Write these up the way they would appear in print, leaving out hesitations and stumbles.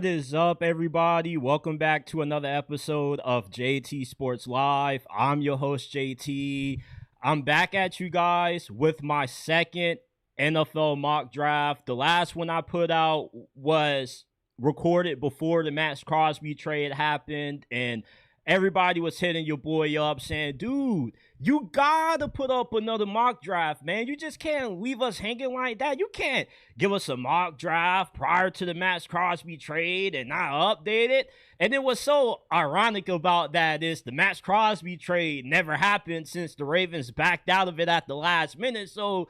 What is up, everybody? Welcome back to another episode of JT Sports Live. I'm your host, JT. I'm back at you guys with my second NFL mock draft. The last one I put out was recorded before the Max Crosby trade happened, and everybody was hitting your boy up saying, dude, you gotta put up another mock draft, man. You just can't leave us hanging like that. You can't give us a mock draft prior to the Max Crosby trade and not update it. And then what's so ironic about that is the Max Crosby trade never happened since the Ravens backed out of it at the last minute. So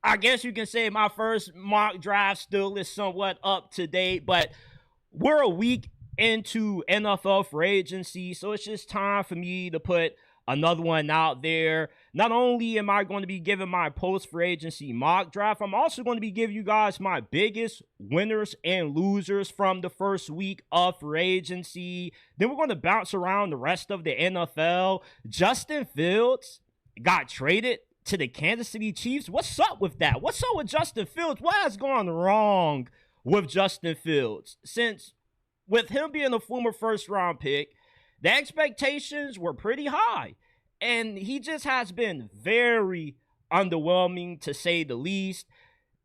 I guess you can say my first mock draft still is somewhat up to date, but we're a week into NFL free agency, so it's just time for me to put another one out there. Not only am I going to be giving my post free agency mock draft, I'm also going to be giving you guys my biggest winners and losers from the first week of free agency. Then we're going to bounce around the rest of the NFL. Justin Fields got traded to the Kansas City Chiefs. What's up with that? What's up with Justin Fields? What has gone wrong with Justin Fields? Since with him being a former first-round pick, the expectations were pretty high. And he just has been very underwhelming, to say the least.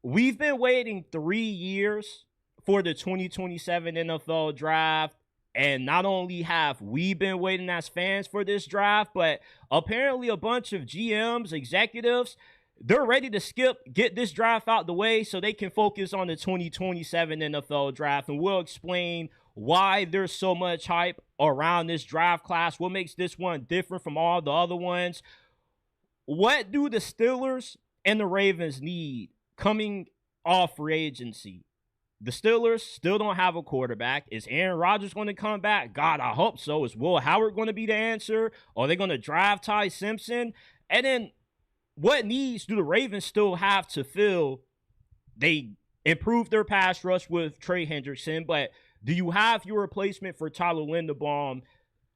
We've been waiting 3 years for the 2027 NFL draft. And not only have we been waiting as fans for this draft, but apparently a bunch of GMs, executives, they're ready to get this draft out the way so they can focus on the 2027 NFL draft. And we'll explain why there's so much hype around this draft class, what makes this one different from all the other ones. What do the Steelers and the Ravens need coming off free agency? The Steelers still don't have a quarterback. Is Aaron Rodgers going to come back? God, I hope so. Is Will Howard going to be the answer? Are they going to draft Ty Simpson? And then what needs do the Ravens still have to fill? They improved their pass rush with Trey Hendrickson, but do you have your replacement for Tyler Linderbaum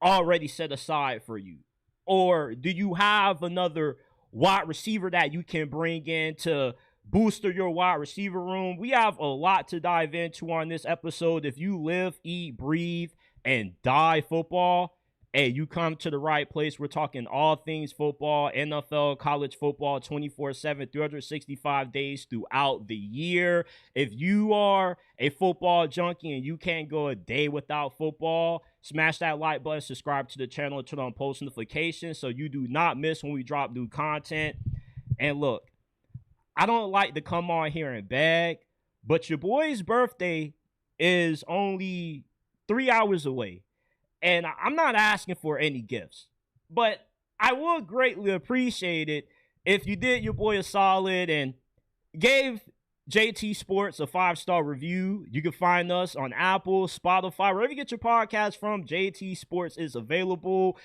already set aside for you? Or do you have another wide receiver that you can bring in to booster your wide receiver room? We have a lot to dive into on this episode. If you live, eat, breathe, and die football, hey, you come to the right place. We're talking all things football, NFL, college football, 24/7, 365 days throughout the year. If you are a football junkie and you can't go a day without football, smash that like button, subscribe to the channel, and turn on post notifications so you do not miss when we drop new content. And look, I don't like to come on here and beg, but your boy's birthday is only 3 hours away. And I'm not asking for any gifts, but I would greatly appreciate it if you did your boy a solid and gave JT Sports a 5-star review. You can find us on Apple, Spotify, wherever you get your podcast from. JT Sports is available.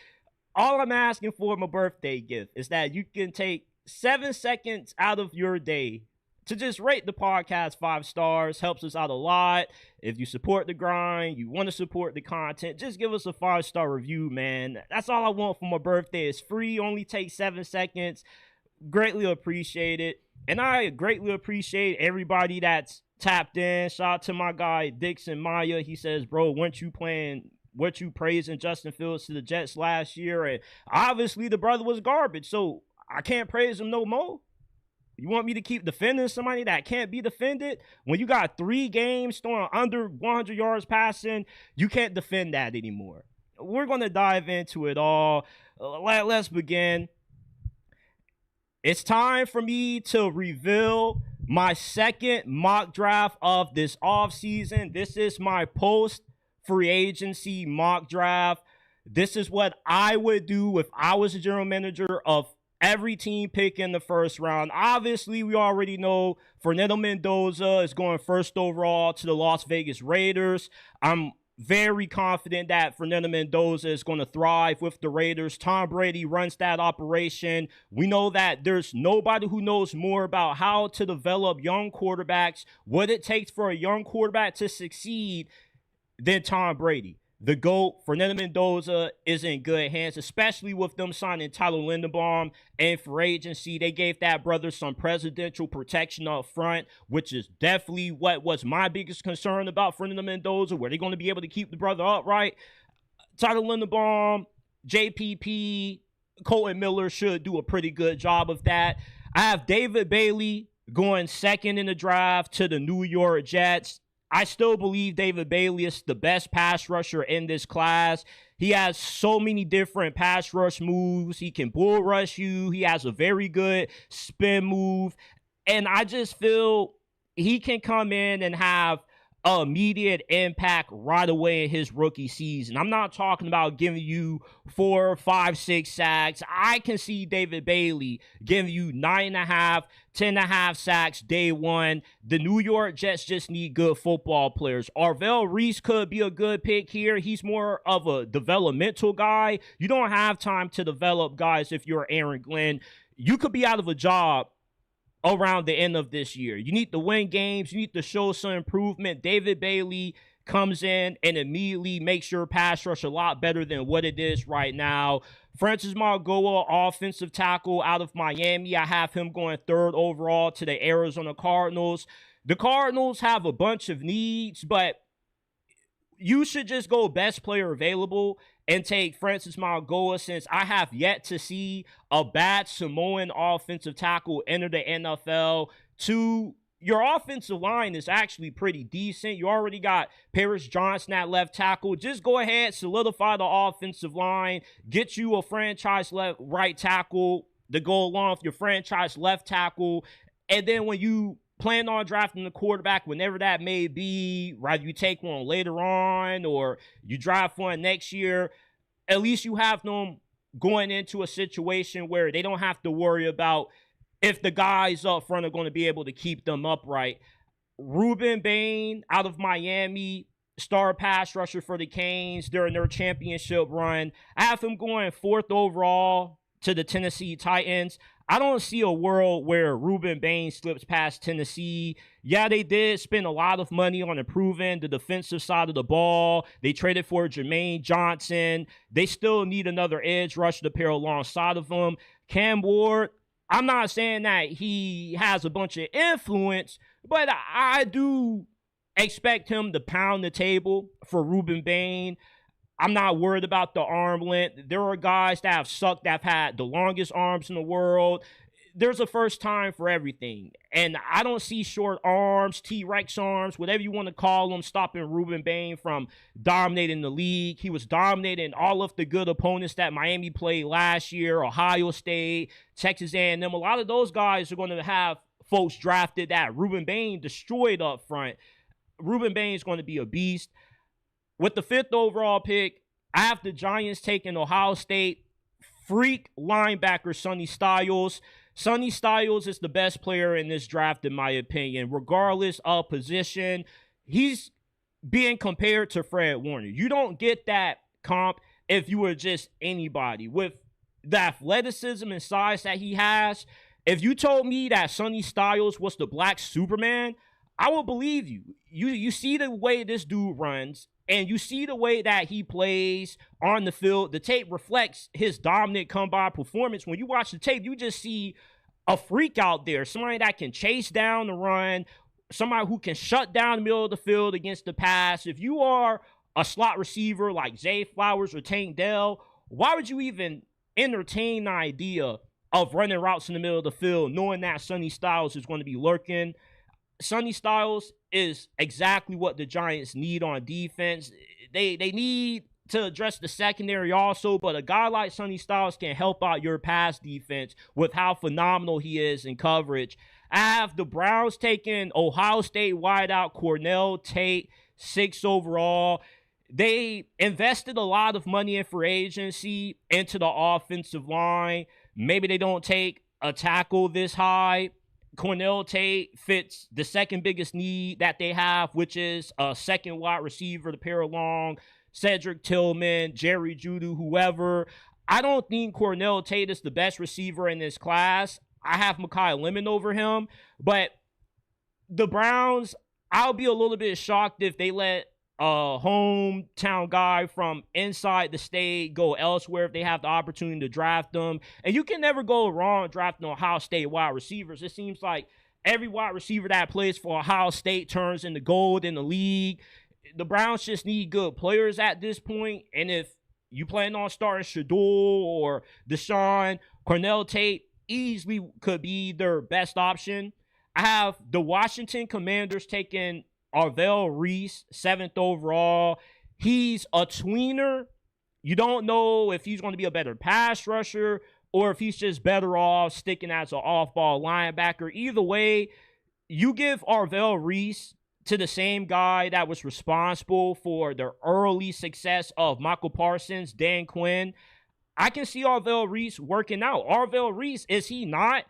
All I'm asking for my birthday gift is that you can take 7 seconds out of your day to just rate the podcast 5 stars. Helps us out a lot. If you support the grind, you want to support the content, just give us a 5-star review, man. That's all I want for my birthday. It's free, only takes 7 seconds. Greatly appreciate it. And I greatly appreciate everybody that's tapped in. Shout out to my guy, Dixon Maya. He says, bro, weren't you praising Justin Fields to the Jets last year? And obviously the brother was garbage, so I can't praise him no more. You want me to keep defending somebody that can't be defended? When you got 3 games throwing under 100 yards passing, you can't defend that anymore. We're going to dive into it all. Let's begin. It's time for me to reveal my second mock draft of this offseason. This is my post-free agency mock draft. This is what I would do if I was a general manager of every team pick in the first round. Obviously, we already know Fernando Mendoza is going first overall to the Las Vegas Raiders. I'm very confident that Fernando Mendoza is going to thrive with the Raiders. Tom Brady runs that operation. We know that there's nobody who knows more about how to develop young quarterbacks, what it takes for a young quarterback to succeed, than Tom Brady. the GOAT, Fernando Mendoza, is in good hands, especially with them signing Tyler Linderbaum and for agency. They gave that brother some presidential protection up front, which is definitely what was my biggest concern about Fernando Mendoza. Were they going to be able to keep the brother upright? Tyler Linderbaum, JPP, Colton Miller should do a pretty good job of that. I have David Bailey going second in the draft to the New York Jets. I still believe David Bailey is the best pass rusher in this class. He has so many different pass rush moves. He can bull rush you. He has a very good spin move. And I just feel he can come in and have immediate impact right away in his rookie season. I'm not talking about giving you 4, 5, 6 sacks. I can see David Bailey giving you 9.5, 10.5 sacks day one. The New York Jets just need good football players. Arvell Reese could be a good pick here. He's more of a developmental guy. You don't have time to develop guys if you're Aaron Glenn. You could be out of a job around the end of this year. You need to win games. You need to show some improvement. David Bailey comes in and immediately makes your pass rush a lot better than what it is right now. Francis Margoa, offensive tackle out of Miami. I have him going 3rd overall to the Arizona Cardinals. The Cardinals have a bunch of needs, but you should just go best player available and take Francis Margoa, since I have yet to see a bad Samoan offensive tackle enter the NFL. Your offensive line is actually pretty decent. You already got Paris Johnson at left tackle. Just go ahead, solidify the offensive line, get you a franchise right tackle to go along with your franchise left tackle, and then when you plan on drafting the quarterback, whenever that may be, right, you take one later on or you draft one next year, at least you have them going into a situation where they don't have to worry about if the guys up front are going to be able to keep them upright. Ruben Bain out of Miami, star pass rusher for the Canes during their championship run. I have him going 4th overall to the Tennessee Titans. I don't see a world where Ruben Bain slips past Tennessee. Yeah, they did spend a lot of money on improving the defensive side of the ball. They traded for Jermaine Johnson. They still need another edge rusher to pair alongside of him. Cam Ward, I'm not saying that he has a bunch of influence, but I do expect him to pound the table for Ruben Bain. I'm not worried about the arm length. There are guys that have sucked, that have had the longest arms in the world. There's a first time for everything. And I don't see short arms, T-Rex arms, whatever you want to call them, stopping Ruben Bain from dominating the league. He was dominating all of the good opponents that Miami played last year, Ohio State, Texas A&M. A lot of those guys are going to have folks drafted that Ruben Bain destroyed up front. Ruben Bain is going to be a beast. With the 5th overall pick, I have the Giants taking Ohio State freak linebacker Sonny Styles. Sonny Styles is the best player in this draft, in my opinion. Regardless of position, he's being compared to Fred Warner. You don't get that comp if you were just anybody. With the athleticism and size that he has, if you told me that Sonny Styles was the black Superman, I will believe you. You see the way this dude runs, and you see the way that he plays on the field. The tape reflects his dominant combine performance. When you watch the tape, you just see a freak out there, somebody that can chase down the run, somebody who can shut down the middle of the field against the pass. If you are a slot receiver like Zay Flowers or Tank Dell, why would you even entertain the idea of running routes in the middle of the field knowing that Sonny Styles is going to be lurking? Sonny Styles is exactly what the Giants need on defense. They need to address the secondary also, but a guy like Sonny Styles can help out your pass defense with how phenomenal he is in coverage. I have the Browns taking Ohio State wideout Cornell Tate, 6th overall. They invested a lot of money in free agency into the offensive line. Maybe they don't take a tackle this high. Cornell Tate fits the second biggest need that they have, which is a second wide receiver to pair along Cedric Tillman, Jerry Jeudy, whoever. I don't think Cornell Tate is the best receiver in this class. I have Mekhi Lemon over him, but the Browns, I'll be a little bit shocked if they let a hometown guy from inside the state go elsewhere if they have the opportunity to draft them. And you can never go wrong drafting Ohio State wide receivers. It seems like every wide receiver that plays for Ohio State turns into gold in the league. The Browns just need good players at this point. And if you plan on starting Shador or Deshaun, Cornell Tate easily could be their best option. I have the Washington Commanders taking Arvell Reese, 7th overall. He's a tweener. You don't know if he's going to be a better pass rusher or if he's just better off sticking as an off-ball linebacker. Either way, you give Arvell Reese to the same guy that was responsible for the early success of Michael Parsons, Dan Quinn. I can see Arvell Reese working out. Arvell Reese, is he not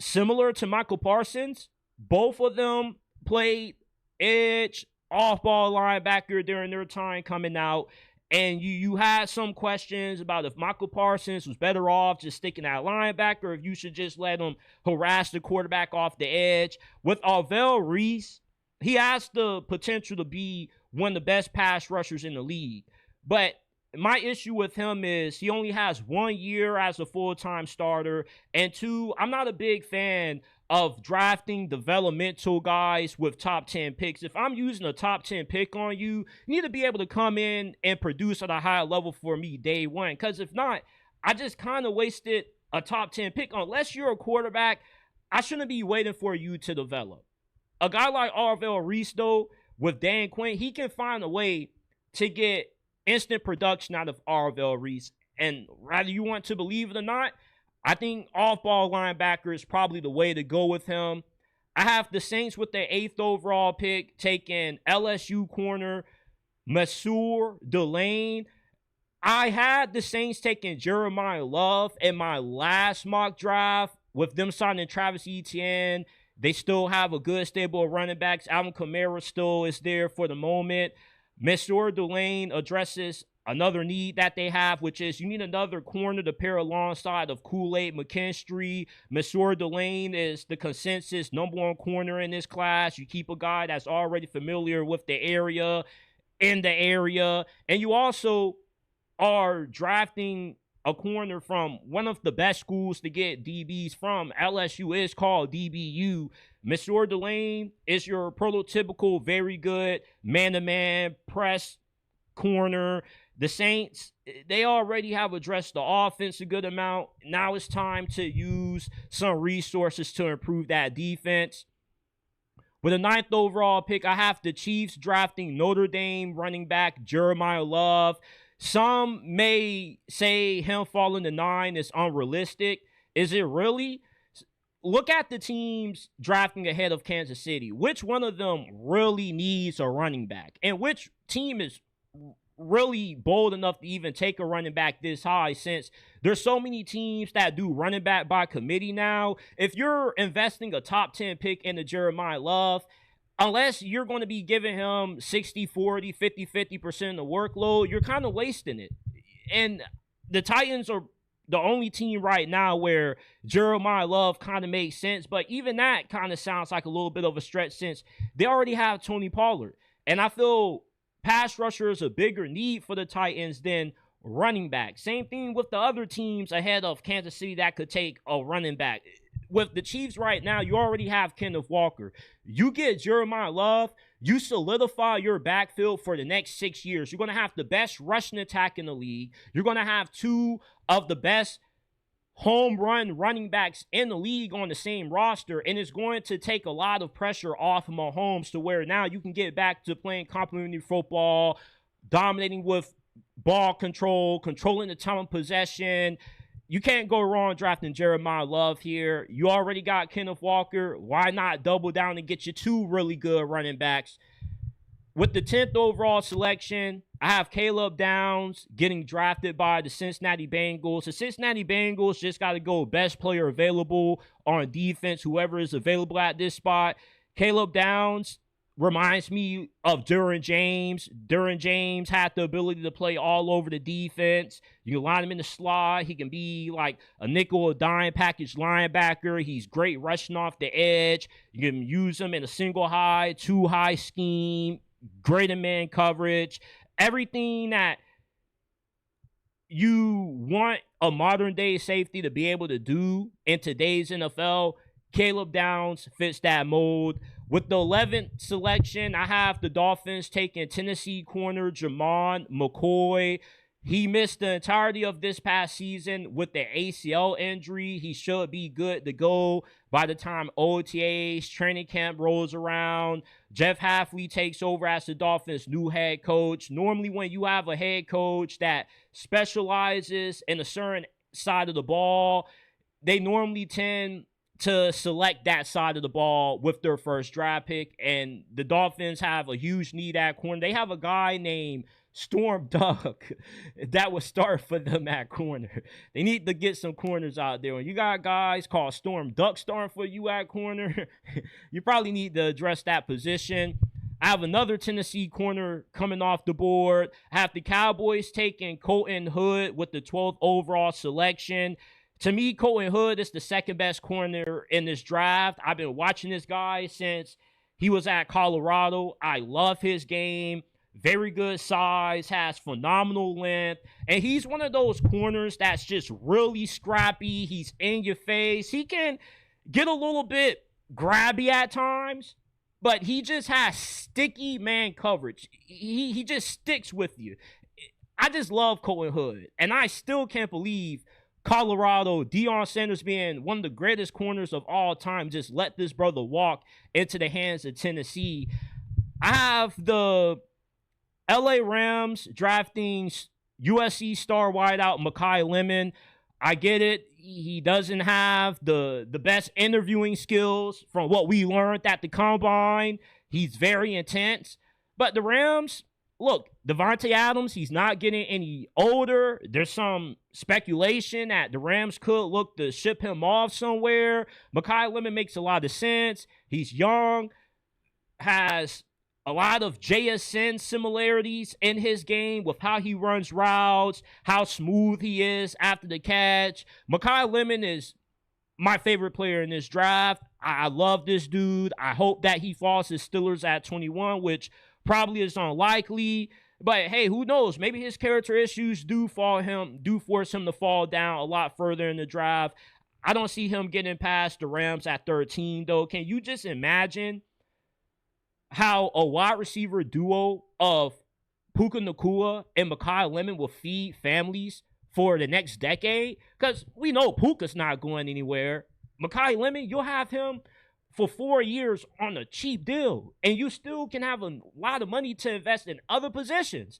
similar to Michael Parsons? Both of them played edge, off-ball linebacker during their time coming out. And you had some questions about if Michael Parsons was better off just sticking at linebacker, or if you should just let him harass the quarterback off the edge. With Arvell Reese, he has the potential to be one of the best pass rushers in the league. But my issue with him is he only has 1 year as a full-time starter. And 2, I'm not a big fan of drafting developmental guys with top 10 picks. If I'm using a top 10 pick on you, you need to be able to come in and produce at a high level for me day one. Because if not, I just kind of wasted a top 10 pick. Unless you're a quarterback, I shouldn't be waiting for you to develop. A guy like Arvell Reese, though, with Dan Quinn, he can find a way to get instant production out of Arvell Reese. And whether you want to believe it or not, I think off-ball linebacker is probably the way to go with him. I have the Saints with their 8th overall pick taking LSU corner Masur Delane. I had the Saints taking Jeremiah Love in my last mock draft with them signing Travis Etienne. They still have a good stable of running backs. Alvin Kamara still is there for the moment. Masur Delane addresses another need that they have, which is you need another corner to pair alongside of Kool-Aid McKinstry. Masur Delane is the consensus number 1 corner in this class. You keep a guy that's already familiar with the area, in the area, and you also are drafting a corner from one of the best schools to get DBs from. LSU is called DBU. Masur Delane is your prototypical, very good man-to-man press corner. The Saints, they already have addressed the offense a good amount. Now it's time to use some resources to improve that defense. With a 9th overall pick, I have the Chiefs drafting Notre Dame running back Jeremiah Love. Some may say him falling to 9 is unrealistic. Is it really? Look at the teams drafting ahead of Kansas City. Which one of them really needs a running back? And which team is really bold enough to even take a running back this high, since there's so many teams that do running back by committee now? If you're investing a top 10 pick into Jeremiah Love, unless you're going to be giving him 60, 40, 50, 50% of the workload, you're kind of wasting it. And the Titans are the only team right now where Jeremiah Love kind of makes sense. But even that kind of sounds like a little bit of a stretch, since they already have Tony Pollard. And I feel pass rusher is a bigger need for the Titans than running back. Same thing with the other teams ahead of Kansas City that could take a running back. With the Chiefs right now, you already have Kenneth Walker. You get Jeremiah Love, you solidify your backfield for the next 6 years. You're going to have the best rushing attack in the league. You're going to have 2 of the best home run running backs in the league on the same roster, and it's going to take a lot of pressure off of Mahomes to where now you can get back to playing complementary football, dominating with ball control, controlling the time of possession. You can't go wrong drafting Jeremiah Love here. You already got Kenneth Walker. Why not double down and get you 2 really good running backs? With the 10th overall selection, I have Caleb Downs getting drafted by the Cincinnati Bengals. The Cincinnati Bengals just got to go best player available on defense, whoever is available at this spot. Caleb Downs reminds me of Derwin James. Derwin James had the ability to play all over the defense. You can line him in the slot. He can be like a nickel or dime package linebacker. He's great rushing off the edge. You can use him in a single high, 2 high scheme. great in man coverage, everything that you want a modern day safety to be able to do in today's NFL. Caleb Downs fits that mold. With the 11th selection, I have the Dolphins taking Tennessee corner Jamon McCoy. He missed the entirety of this past season with the ACL injury. He should be good to go by the time OTAs, training camp rolls around. Jeff Hafley takes over as the Dolphins' new head coach. Normally, when you have a head coach that specializes in a certain side of the ball, they normally tend to select that side of the ball with their first draft pick. And the Dolphins have a huge need at corner. They have a guy named Storm Duck that would start for them at corner. They need to get some corners out there. When you got guys called Storm Duck starting for you at corner, you probably need to address that position. I have another Tennessee corner coming off the board. I have the Cowboys taking Colton Hood with the 12th overall selection. To me, Colton Hood is the second best corner in this draft. I've been watching this guy since he was at Colorado. I love his game. Very good size, has phenomenal length, and he's one of those corners that's just really scrappy. He's in your face. He can get a little bit grabby at times, but he just has sticky man coverage. He just sticks with you. I just love Colton Hood, and I still can't believe Colorado, Deion Sanders being one of the greatest corners of all time, just let this brother walk into the hands of Tennessee. I have the LA Rams drafting USC star wideout Mekhi Lemon. I get it. He doesn't have the best interviewing skills from what we learned at the Combine. He's very intense. But the Rams, look, Devontae Adams, he's not getting any older. There's some speculation that the Rams could look to ship him off somewhere. Mekhi Lemon makes a lot of sense. He's young, has a lot of JSN similarities in his game with how he runs routes, how smooth he is after the catch. Mekhi Lemon is my favorite player in this draft. I love this dude. I hope that he falls to Steelers at 21, which probably is unlikely. But hey, who knows? Maybe his character issues do force him to fall down a lot further in the draft. I don't see him getting past the Rams at 13, though. Can you just imagine how a wide receiver duo of Puka Nacua and Mekhi Lemon will feed families for the next decade? Because we know Puka's not going anywhere. Mekhi Lemon, you'll have him for 4 years on a cheap deal, and you still can have a lot of money to invest in other positions.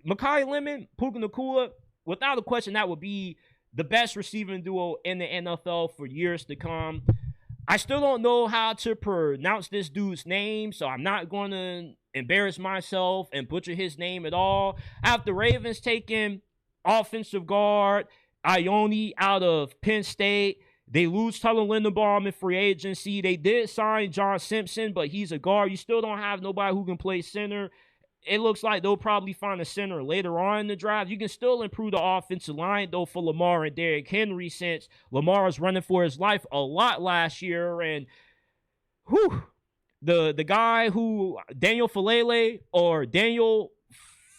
Mekhi Lemon, Puka Nacua, without a question, that would be the best receiving duo in the NFL for years to come. I still don't know how to pronounce this dude's name, so I'm not going to embarrass myself and butcher his name at all. I have the Ravens taking offensive guard Ione out of Penn State. They lose Tyler Linderbaum in free agency. They did sign John Simpson, but he's a guard. You still don't have nobody who can play center. It looks like they'll probably find a center later on in the draft. You can still improve the offensive line, though, for Lamar and Derrick Henry, since Lamar was running for his life a lot last year. And the guy who, Daniel Falele or Daniel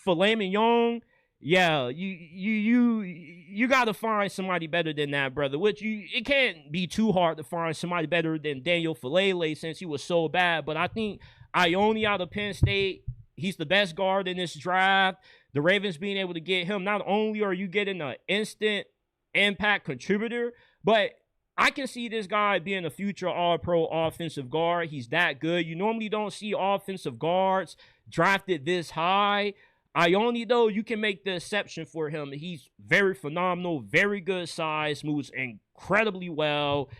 Young, yeah, you got to find somebody better than that, brother. It can't be too hard to find somebody better than Daniel Falele since he was so bad. But I think Ione out of Penn State, he's the best guard in this draft. The Ravens being able to get him, not only are you getting an instant impact contributor, but I can see this guy being a future all-pro offensive guard. He's that good. You normally don't see offensive guards drafted this high. Ione, though, you can make the exception for him. He's very phenomenal, very good size, moves incredibly well.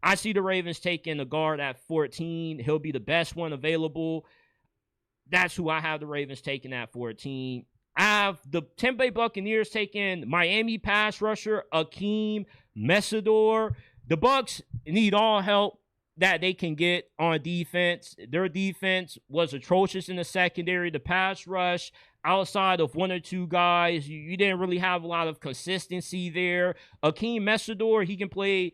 I see the Ravens taking a guard at 14. He'll be the best one available. That's who I have the Ravens taking at 14. I have the Tampa Bay Buccaneers taking Miami pass rusher Akeem Mesidor. The Bucs need all help that they can get on defense. Their defense was atrocious in the secondary. The pass rush, outside of one or two guys, you didn't really have a lot of consistency there. Akeem Mesidor, he can play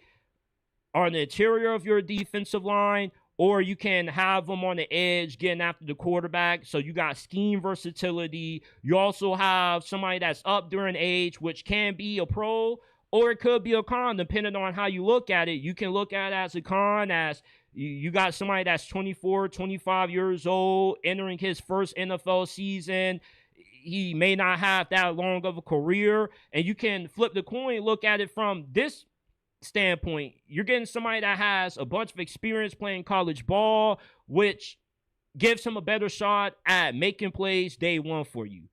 on the interior of your defensive line or you can have them on the edge getting after the quarterback. So you got scheme versatility. You also have somebody that's up during age, which can be a pro, or it could be a con, depending on how you look at it. You can look at it as a con, as you got somebody that's 24, 25 years old, entering his first NFL season. He may not have that long of a career. And you can flip the coin, look at it from this standpoint. You're getting somebody that has a bunch of experience playing college ball, which gives him a better shot at making plays day one for you.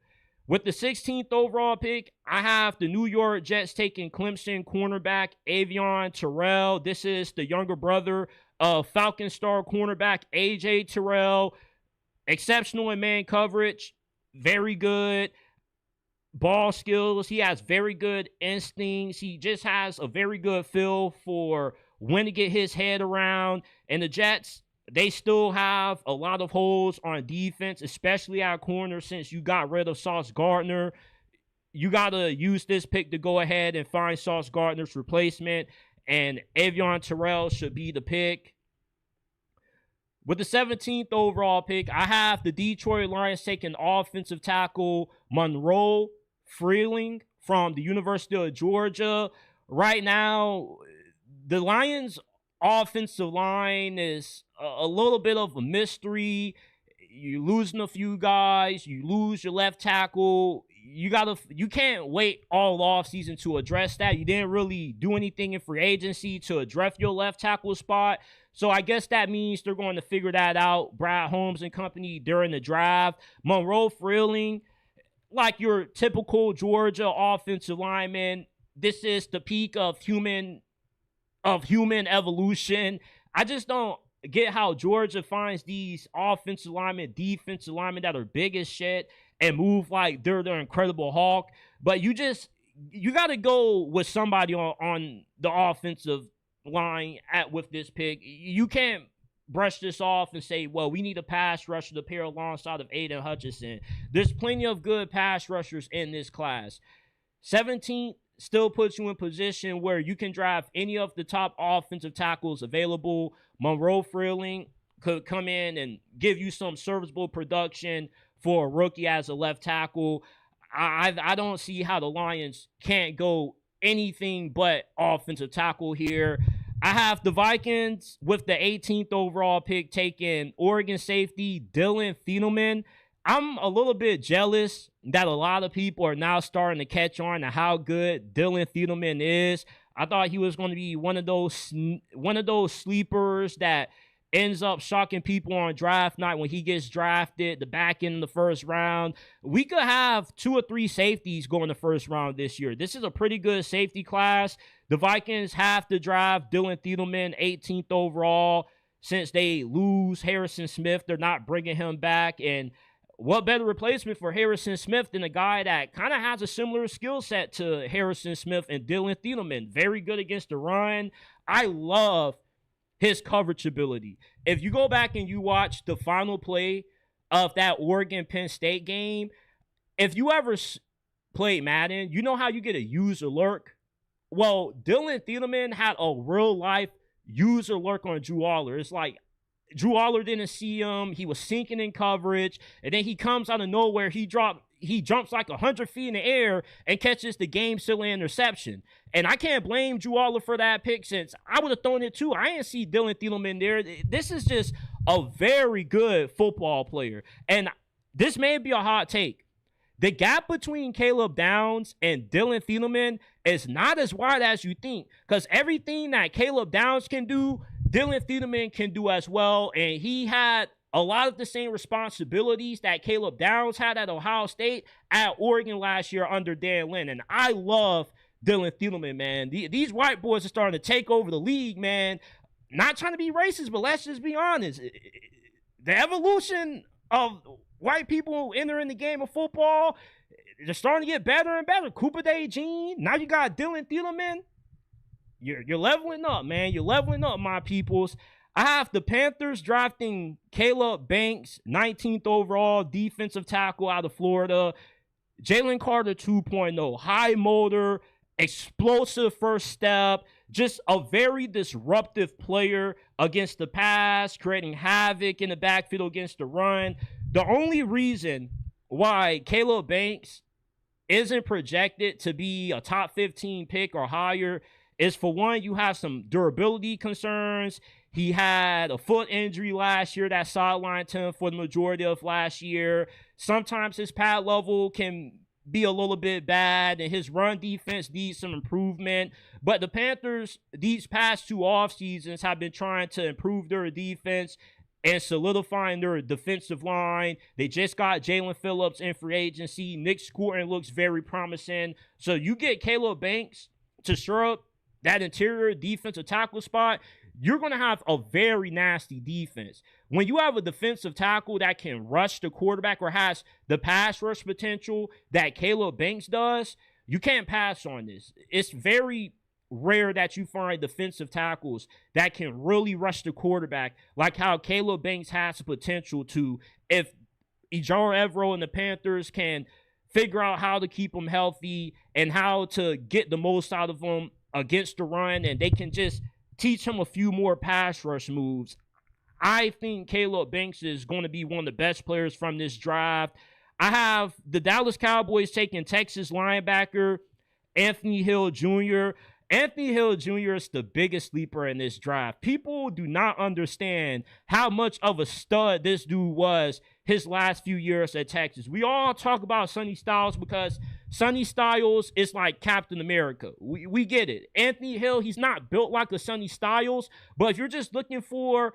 With the 16th overall pick, I have the New York Jets taking Clemson cornerback Avion Terrell. This is the younger brother of Falcon star cornerback A.J. Terrell. Exceptional in man coverage. Very good ball skills. He has very good instincts. He just has a very good feel for when to get his head around. And the Jets, they still have a lot of holes on defense, especially at corner, since you got rid of Sauce Gardner. You got to use this pick to go ahead and find Sauce Gardner's replacement, and Avion Terrell should be the pick. With the 17th overall pick, I have the Detroit Lions taking offensive tackle Monroe Freeling from the University of Georgia. Right now, the Lions' offensive line is a little bit of a mystery. You're losing a few guys. You lose your left tackle. You can't wait all offseason to address that. You didn't really do anything in free agency to address your left tackle spot. So I guess that means they're going to figure that out, Brad Holmes and company, during the draft. Monroe Freeling, like your typical Georgia offensive lineman, this is the peak of human evolution. I just don't get how Georgia finds these offensive linemen, defensive linemen that are big as shit and move like they're the Incredible Hulk. But you got to go with somebody on the offensive line with this pick. You can't brush this off and say, well, we need a pass rusher to pair alongside of Aiden Hutchinson. There's plenty of good pass rushers in this class. 17th still puts you in position where you can draft any of the top offensive tackles available. Monroe Freeling could come in and give you some serviceable production for a rookie as a left tackle. I don't see how the Lions can't go anything but offensive tackle here. I have the Vikings with the 18th overall pick taking Oregon safety Dylan Thieneman. I'm a little bit jealous that a lot of people are now starting to catch on to how good Dylan Thieneman is. I thought he was going to be one of those sleepers that ends up shocking people on draft night when he gets drafted, the back end of the first round. We could have 2 or 3 safeties going the first round this year. This is a pretty good safety class. The Vikings have to draft Dylan Thieneman 18th overall. Since they lose Harrison Smith, they're not bringing him back. And what better replacement for Harrison Smith than a guy that kind of has a similar skill set to Harrison Smith and Dylan Thieneman? Very good against the run. I love his coverage ability. If you go back and you watch the final play of that Oregon-Penn State game, if you ever played Madden, you know how you get a user lurk? Well, Dylan Thieneman had a real-life user lurk on Drew Aller. It's like Drew Aller didn't see him. He was sinking in coverage, and then he comes out of nowhere. He jumps like 100 feet in the air and catches the game-sealing interception. And I can't blame Drew Aller for that pick, since I would have thrown it too. I didn't see Dylan Thieneman there. This is just a very good football player. And this may be a hot take. The gap between Caleb Downs and Dylan Thieneman is not as wide as you think, because everything that Caleb Downs can do, Dylan Thieneman can do as well. And he had a lot of the same responsibilities that Caleb Downs had at Ohio State at Oregon last year under Dan Lynn. And I love Dylan Thieneman, man. These white boys are starting to take over the league, man. Not trying to be racist, but let's just be honest. The evolution of white people entering the game of football, they're starting to get better and better. Cooper DeJean, now you got Dylan Thieneman. You're leveling up, man. You're leveling up, my peoples. I have the Panthers drafting Caleb Banks, 19th overall, defensive tackle out of Florida. Jalen Carter 2.0, high motor, explosive first step, just a very disruptive player against the pass, creating havoc in the backfield against the run. The only reason why Caleb Banks isn't projected to be a top 15 pick or higher is, for one, you have some durability concerns. He had a foot injury last year that sidelined him for the majority of last year. Sometimes his pad level can be a little bit bad, and his run defense needs some improvement. But the Panthers, these past 2 off seasons, have been trying to improve their defense and solidifying their defensive line. They just got Jalen Phillips in free agency. Nick Scouton looks very promising. So you get Caleb Banks to shore up that interior defensive tackle spot, you're going to have a very nasty defense. When you have a defensive tackle that can rush the quarterback or has the pass rush potential that Caleb Banks does, you can't pass on this. It's very rare that you find defensive tackles that can really rush the quarterback like how Caleb Banks has the potential to. If Ejiro Evero and the Panthers can figure out how to keep him healthy and how to get the most out of him against the run, and they can just teach him a few more pass rush moves, I think Caleb Banks is going to be one of the best players from this draft. I have the Dallas Cowboys taking Texas linebacker Anthony Hill Jr. Anthony Hill Jr. is the biggest sleeper in this draft. People do not understand how much of a stud this dude was his last few years at Texas. We all talk about Sonny Styles because Sonny Styles is like Captain America. We get it. Anthony Hill, he's not built like a Sonny Styles, but if you're just looking for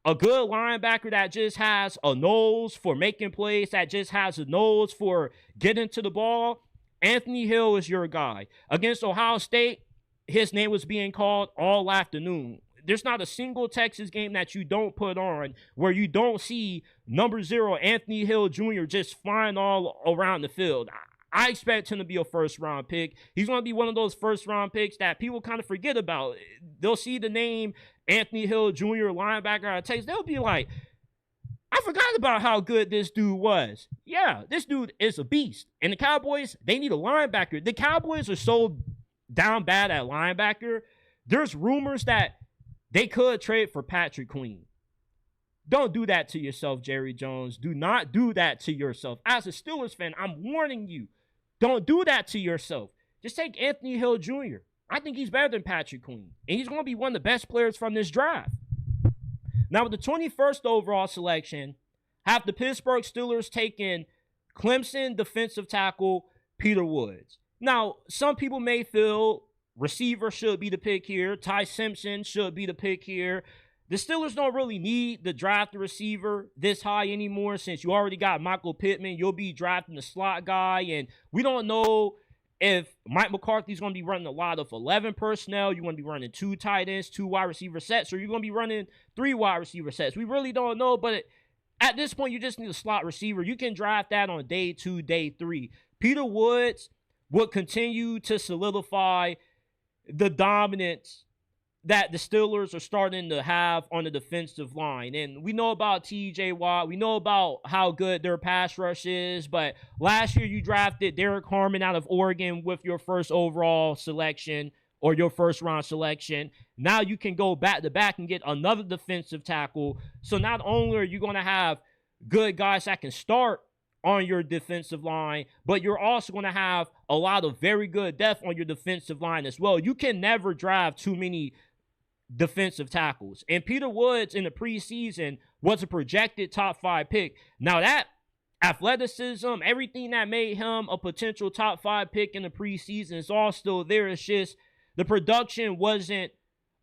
a good linebacker that just has a nose for making plays, that just has a nose for getting to the ball, Anthony Hill is your guy. Against Ohio State, his name was being called all afternoon. There's not a single Texas game that you don't put on where you don't see number 0 Anthony Hill Jr. just flying all around the field. I expect him to be a first-round pick. He's going to be one of those first-round picks that people kind of forget about. They'll see the name Anthony Hill Jr., linebacker out of Texas. They'll be like, I forgot about how good this dude was. Yeah, this dude is a beast. And the Cowboys, they need a linebacker. The Cowboys are so down bad at linebacker. There's rumors that they could trade for Patrick Queen. Don't do that to yourself, Jerry Jones. Do not do that to yourself. As a Steelers fan, I'm warning you. Don't do that to yourself. Just take Anthony Hill Jr. I think he's better than Patrick Queen. And he's going to be one of the best players from this draft. Now, with the 21st overall selection, have the Pittsburgh Steelers taken Clemson defensive tackle Peter Woods. Now, some people may feel receiver should be the pick here. Ty Simpson should be the pick here. The Steelers don't really need to draft a receiver this high anymore since you already got Michael Pittman. You'll be drafting the slot guy, and we don't know if Mike McCarthy's going to be running a lot of 11 personnel. You're going to be running 2 tight ends, 2 wide receiver sets, or you're going to be running 3 wide receiver sets. We really don't know, but at this point, you just need a slot receiver. You can draft that on day 2, day 3. Peter Woods would continue to solidify the dominance that the Steelers are starting to have on the defensive line. And we know about TJ Watt. We know about how good their pass rush is. But last year you drafted Derek Harmon out of Oregon with your first overall selection or your first round selection. Now you can go back to back and get another defensive tackle. So not only are you going to have good guys that can start on your defensive line, but you're also going to have a lot of very good depth on your defensive line as well. You can never draft too many defensive tackles. And Peter Woods in the preseason was a projected top 5 pick. Now that athleticism, everything that made him a potential top 5 pick in the preseason is all still there. It's just the production wasn't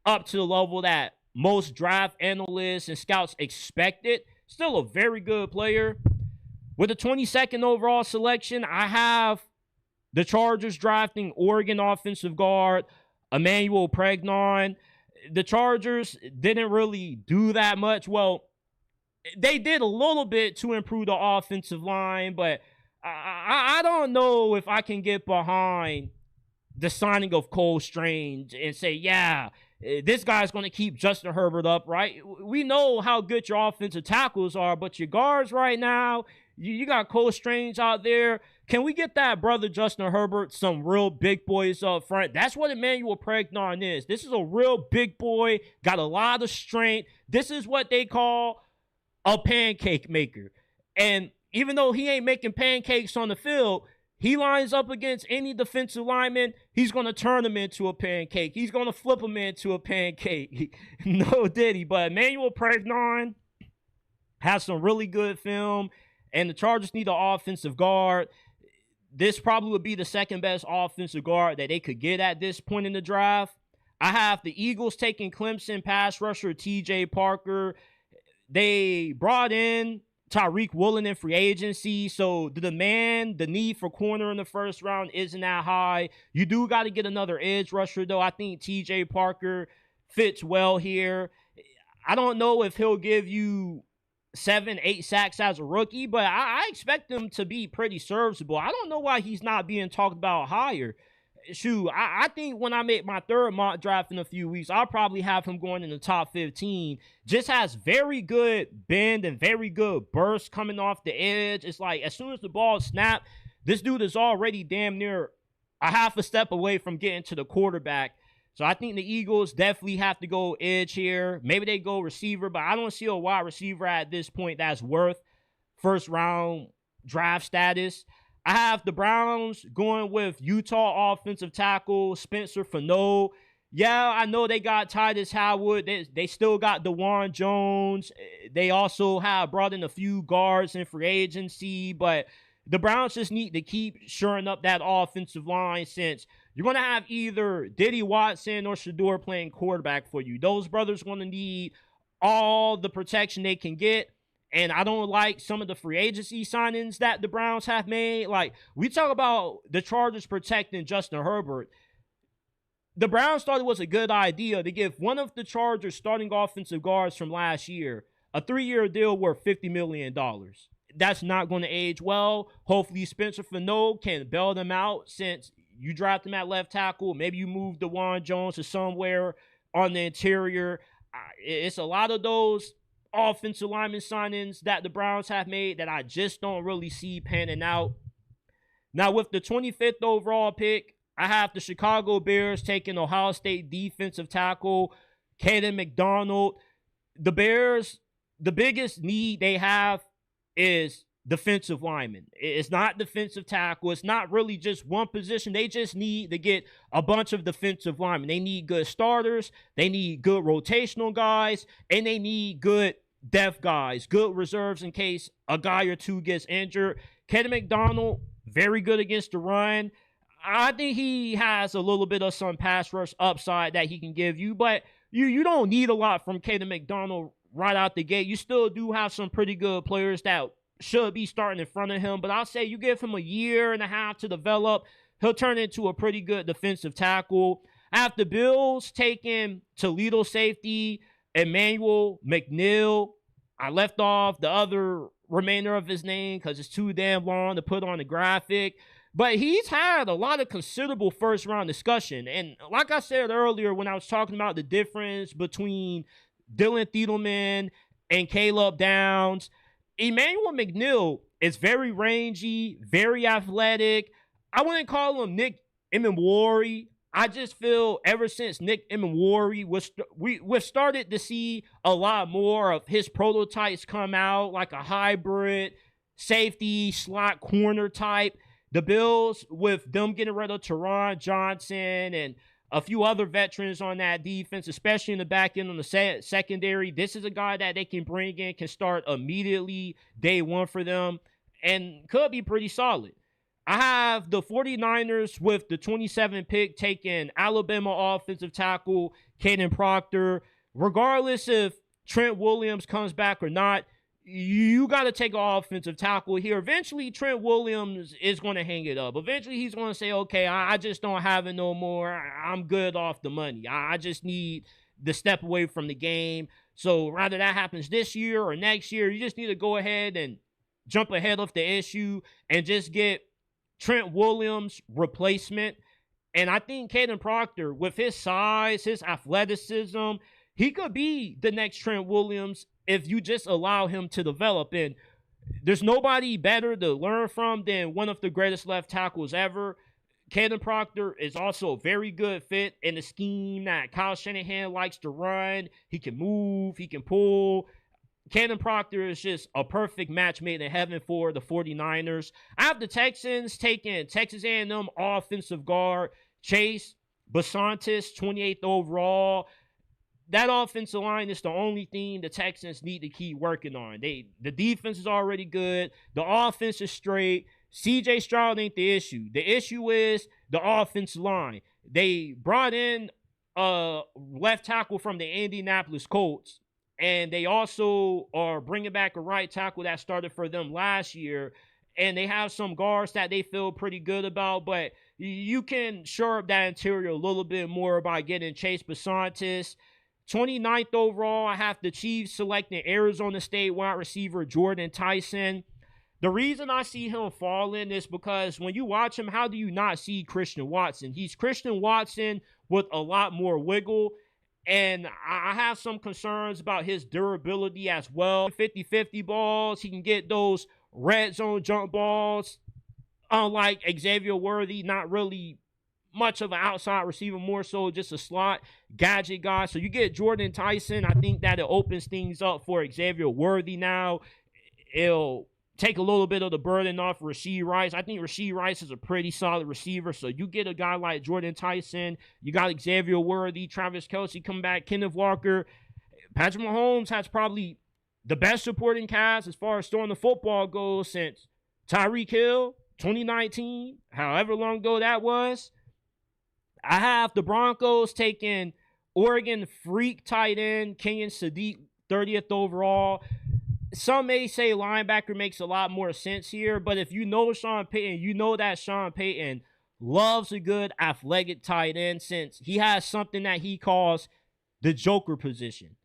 up to the level that most draft analysts and scouts expected. Still a very good player. With the 22nd overall selection, I have the Chargers drafting Oregon offensive guard Emmanuel Pregnon. The Chargers didn't really do that much. Well, they did a little bit to improve the offensive line, but I don't know if I can get behind the signing of Cole Strange and say, yeah, this guy's going to keep Justin Herbert upright. We know how good your offensive tackles are, but your guards right now, You got Cole Strange out there. Can we get that brother Justin Herbert some real big boys up front? That's what Emmanuel Pregnon is. This is a real big boy, got a lot of strength. This is what they call a pancake maker. And even though he ain't making pancakes on the field, he lines up against any defensive lineman, he's going to turn him into a pancake. He's going to flip him into a pancake. No diddy. But Emmanuel Pregnon has some really good film, and the Chargers need an offensive guard. This probably would be the second best offensive guard that they could get at this point in the draft. I have the Eagles taking Clemson pass rusher T.J. Parker. They brought in Tariq Woolen in free agency, so the need for corner in the first round isn't that high. You do got to get another edge rusher, though. I think T.J. Parker fits well here. I don't know if he'll give you 7-8 sacks as a rookie, but I expect him to be pretty serviceable. I don't know why he's not being talked about higher. Shoot, I think when I make my third mock draft in a few weeks, I'll probably have him going in the top 15. Just has very good bend and very good burst coming off the edge. It's like as soon as the ball snaps, this dude is already damn near a half a step away from getting to the quarterback. So I think the Eagles definitely have to go edge here. Maybe they go receiver, but I don't see a wide receiver at this point that's worth first round draft status. I have the Browns going with Utah offensive tackle Spencer Fano. Yeah, I know they got Titus Howard. They still got DeJuan Jones. They also have brought in a few guards in free agency, but the Browns just need to keep shoring up that offensive line since you're going to have either Diddy Watson or Shedeur playing quarterback for you. Those brothers are going to need all the protection they can get. And I don't like some of the free agency signings that the Browns have made. Like, we talk about the Chargers protecting Justin Herbert. The Browns thought it was a good idea to give one of the Chargers starting offensive guards from last year a 3-year deal worth $50 million. That's not going to age well. Hopefully Spencer Fano can bail them out since you dropped him at left tackle. Maybe you move DeJuan Jones to somewhere on the interior. It's a lot of those offensive lineman signings that the Browns have made that I just don't really see panning out. Now, with the 25th overall pick, I have the Chicago Bears taking Ohio State defensive tackle Caden McDonald. The Bears, the biggest need they have is defensive lineman. It's not defensive tackle. It's not really just one position. They just need to get a bunch of defensive linemen. They need good starters. They need good rotational guys. And they need good depth guys, good reserves in case a guy or two gets injured. Caden McDonald, very good against the run. I think he has a little bit of some pass rush upside that he can give you, but you don't need a lot from Caden McDonald right out the gate. You still do have some pretty good players that should be starting in front of him, but I'll say you give him a year and a half to develop, he'll turn into a pretty good defensive tackle. After Bills taking Toledo safety Emmanuel McNeil, I left off the other remainder of his name because it's too damn long to put on the graphic. But he's had a lot of considerable first-round discussion. And like I said earlier when I was talking about the difference between Dylan Thiedelman and Caleb Downs, Emmanuel McNeil is very rangy, very athletic. I wouldn't call him Nick Emmanwori. I just feel ever since Nick Emmanwori we've started to see a lot more of his prototypes come out, like a hybrid safety slot corner type. The Bills, with them getting rid of Teron Johnson and a few other veterans on that defense, especially in the back end on the secondary, this is a guy that they can bring in, can start immediately day one for them, and could be pretty solid. I have the 49ers with the 27th pick taking Alabama offensive tackle Caden Proctor. Regardless if Trent Williams comes back or not, you got to take an offensive tackle here. Eventually, Trent Williams is going to hang it up. Eventually, he's going to say, okay, I just don't have it no more. I'm good off the money. I just need to step away from the game. So rather that happens this year or next year, you just need to go ahead and jump ahead of the issue and just get Trent Williams' replacement. And I think Caden Proctor, with his size, his athleticism, he could be the next Trent Williams if you just allow him to develop. And there's nobody better to learn from than one of the greatest left tackles ever. Caden Proctor is also a very good fit in the scheme that Kyle Shanahan likes to run. He can move, he can pull. Caden Proctor is just a perfect match made in heaven for the 49ers. I have the Texans taking Texas A&M offensive guard Chase Basantis, 28th overall. That offensive line is the only thing the Texans need to keep working on. The defense is already good. The offense is straight. C.J. Stroud ain't the issue. The issue is the offensive line. They brought in a left tackle from the Indianapolis Colts, and they also are bringing back a right tackle that started for them last year. And they have some guards that they feel pretty good about, but you can shore up that interior a little bit more by getting Chase Basantis. 29th overall, I have the Chiefs selecting Arizona State wide receiver Jordan Tyson. The reason I see him falling is because when you watch him, how do you not see Christian Watson? He's Christian Watson with a lot more wiggle, and I have some concerns about his durability as well. 50-50 balls, he can get those red zone jump balls. Unlike Xavier Worthy, not really much of an outside receiver, more so just a slot gadget guy. So you get Jordan Tyson. I think that it opens things up for Xavier Worthy now. It'll take a little bit of the burden off Rashee Rice. I think Rashee Rice is a pretty solid receiver. So you get a guy like Jordan Tyson. You got Xavier Worthy, Travis Kelce come back, Kenneth Walker. Patrick Mahomes has probably the best supporting cast as far as throwing the football goes since Tyreek Hill, 2019, however long ago that was. I have the Broncos taking Oregon freak tight end Kenyon Sadiq, 30th overall. Some may say linebacker makes a lot more sense here, but if you know Sean Payton, you know that Sean Payton loves a good athletic tight end since he has something that he calls the joker position.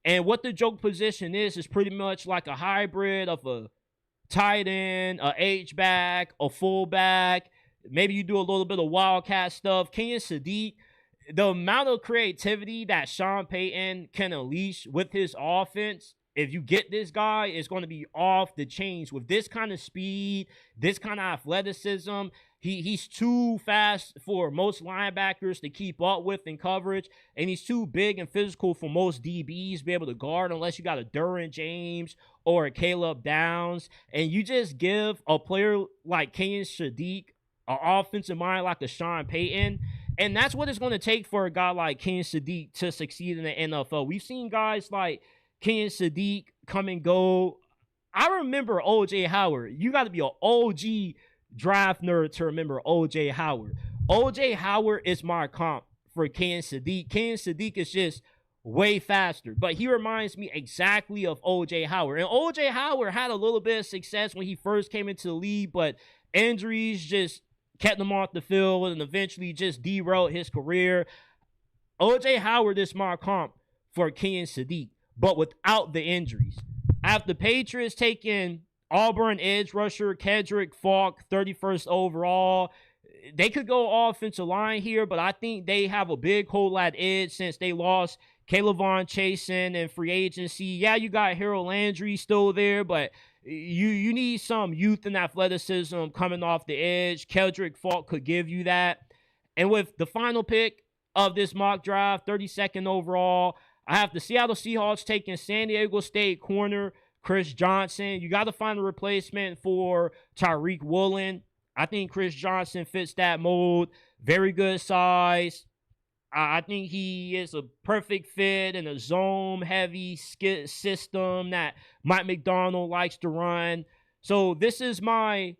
And what the joke position is pretty much like a hybrid of a tight end, a H-back, a fullback. Maybe you do a little bit of wildcat stuff. Kenyon Sadiq, the amount of creativity that Sean Payton can unleash with his offense, if you get this guy, it's going to be off the chains. With this kind of speed, this kind of athleticism, he's too fast for most linebackers to keep up with in coverage, and he's too big and physical for most DBs to be able to guard unless you got a Derwin James or a Caleb Downs. And you just give a player like Kenyon Sadiq an offensive mind like a Sean Payton, and that's what it's going to take for a guy like Kenyon Sadiq to succeed in the NFL. We've seen guys like Kenyon Sadiq come and go. I remember O.J. Howard. You got to be an OG draft nerd to remember O.J. Howard. O.J. Howard is my comp for Kenyon Sadiq. Kenyon Sadiq is just way faster, but he reminds me exactly of O.J. Howard. And O.J. Howard had a little bit of success when he first came into the league, but injuries just kept him off the field and eventually just derailed his career. O.J. Howard is my comp for Kenyon Sadiq, but without the injuries. After the Patriots taking Auburn edge rusher Kedrick Falk, 31st overall, they could go offensive line here, but I think they have a big hole at edge since they lost Kayvon Chasen in free agency. Yeah, you got Harold Landry still there, but you need some youth and athleticism coming off the edge. Kedrick Falk could give you that. And with the final pick of this mock draft, 32nd overall, I have the Seattle Seahawks taking San Diego State corner Chris Johnson. You got to find a replacement for Tyreek Woolen. I think Chris Johnson fits that mold. Very good size. I think he is a perfect fit in a zone-heavy system that Mike McDonald likes to run. So this is my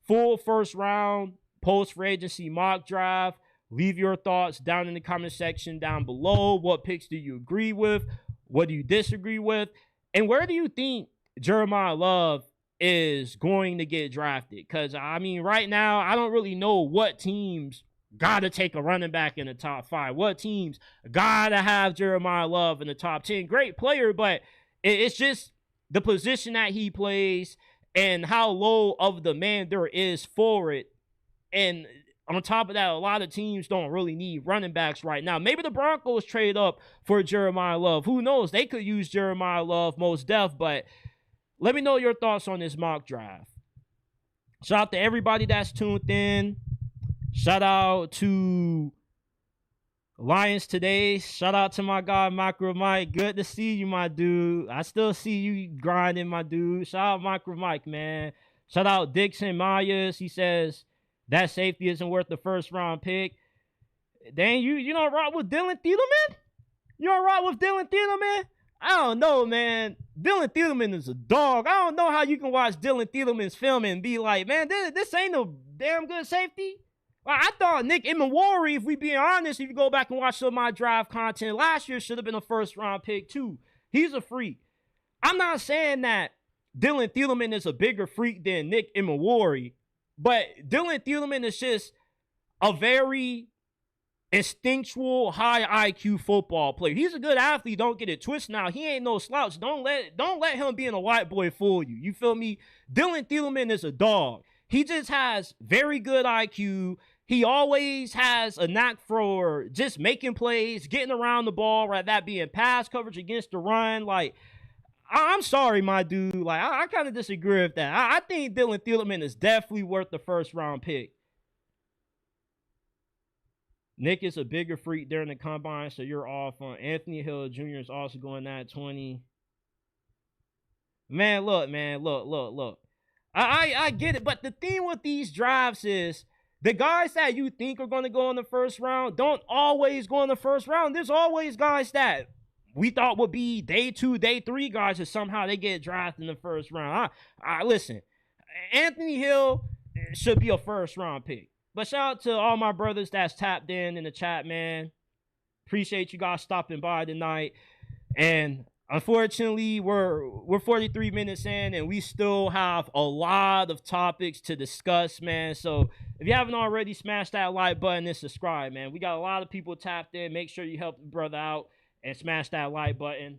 full first round post-free agency mock draft. Leave your thoughts down in the comment section down below. What picks do you agree with? What do you disagree with? And where do you think Jeremiah Love is going to get drafted? Because, I mean, right now, I don't really know what teams got to take a running back in the top 5. What teams got to have Jeremiah Love in the top 10? Great player, but it's just the position that he plays and how low of the man there is for it. And on top of that, a lot of teams don't really need running backs right now. Maybe the Broncos trade up for Jeremiah Love. Who knows? They could use Jeremiah Love most def, but Let me know your thoughts on this mock draft. Shout out to everybody that's tuned in. Shout out to Lions today. Shout out to my guy, Micro Mike. Good to see you, my dude. I still see you grinding, my dude. Shout out Micro Mike, man. Shout out Dixon Myers. He says that safety isn't worth the first round pick. Dang, you don't rock with Dylan Thielemann? You don't rock with Dylan Thielemann? I don't know, man. Dylan Thielemann is a dog. I don't know how you can watch Dylan Thielemann's film and be like, man, this ain't no damn good safety. I thought Nick Imawari, if we being honest, if you go back and watch some of my draft content last year, should have been a first-round pick too. He's a freak. I'm not saying that Dylan Thielemann is a bigger freak than Nick Imawari, but Dylan Thielemann is just a very instinctual, high IQ football player. He's a good athlete. Don't get it twisted. Now he ain't no slouch. Don't let him being a white boy fool you. You feel me? Dylan Thielemann is a dog. He just has very good IQ. He always has a knack for just making plays, getting around the ball, right? That being pass coverage against the run. Like, I'm sorry, my dude. Like, I kind of disagree with that. I think Dylan Thielemann is definitely worth the first round pick. Nick is a bigger freak during the combine, so you're off on. Anthony Hill Jr. is also going at 20. Man, look. I get it, but the thing with these drafts is the guys that you think are going to go in the first round don't always go in the first round. There's always guys that we thought would be day 2, day 3 guys, and somehow they get drafted in the first round. Listen, Anthony Hill should be a first round pick. But shout out to all my brothers that's tapped in the chat, man. Appreciate you guys stopping by tonight. And unfortunately, we're 43 minutes in, and we still have a lot of topics to discuss, man. So if you haven't already, smash that like button and subscribe, man. We got a lot of people tapped in. Make sure you help the brother out and smash that like button.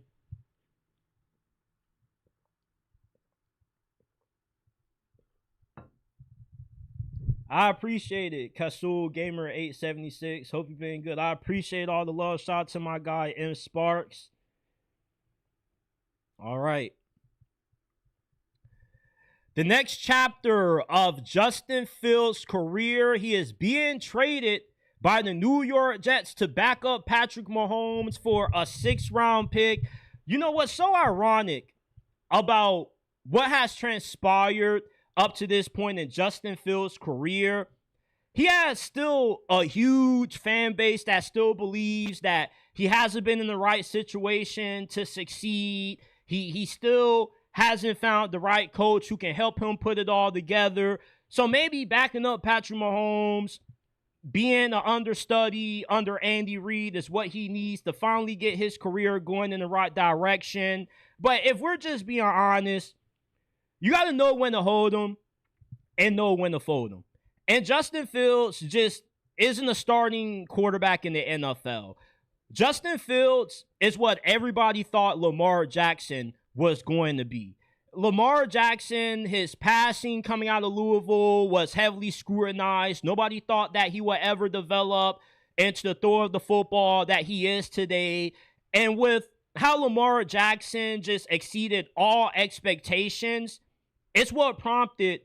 I appreciate it. Kasul Gamer 876. Hope you've been good. I appreciate all the love. Shout out to my guy M Sparks. All right. The next chapter of Justin Fields' career, he is being traded by the New York Jets to back up Patrick Mahomes for a 6th-round pick. You know what's so ironic about what has transpired up to this point in Justin Fields' career? He has still a huge fan base that still believes that he hasn't been in the right situation to succeed. He still hasn't found the right coach who can help him put it all together. So maybe backing up Patrick Mahomes, being an understudy under Andy Reid is what he needs to finally get his career going in the right direction. But if we're just being honest, you got to know when to hold them and know when to fold them. And Justin Fields just isn't a starting quarterback in the NFL. Justin Fields is what everybody thought Lamar Jackson was going to be. Lamar Jackson, his passing coming out of Louisville was heavily scrutinized. Nobody thought that he would ever develop into the thrower of the football that he is today. And with how Lamar Jackson just exceeded all expectations, it's what prompted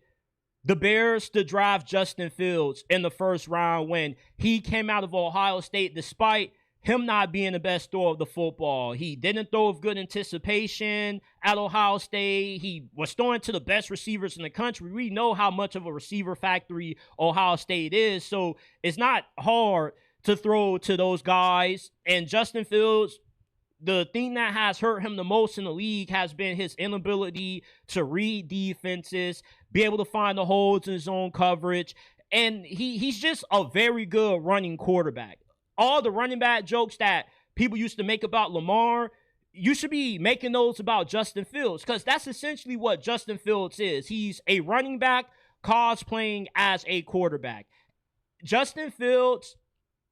the Bears to draft Justin Fields in the 1st round when he came out of Ohio State despite him not being the best thrower of the football. He didn't throw with good anticipation at Ohio State. He was throwing to the best receivers in the country. We know how much of a receiver factory Ohio State is, so it's not hard to throw to those guys. And Justin Fields, the thing that has hurt him the most in the league has been his inability to read defenses, be able to find the holes in his own coverage, and he's just a very good running quarterback. All the running back jokes that people used to make about Lamar, you should be making those about Justin Fields, because that's essentially what Justin Fields is. He's a running back cosplaying as a quarterback. Justin Fields,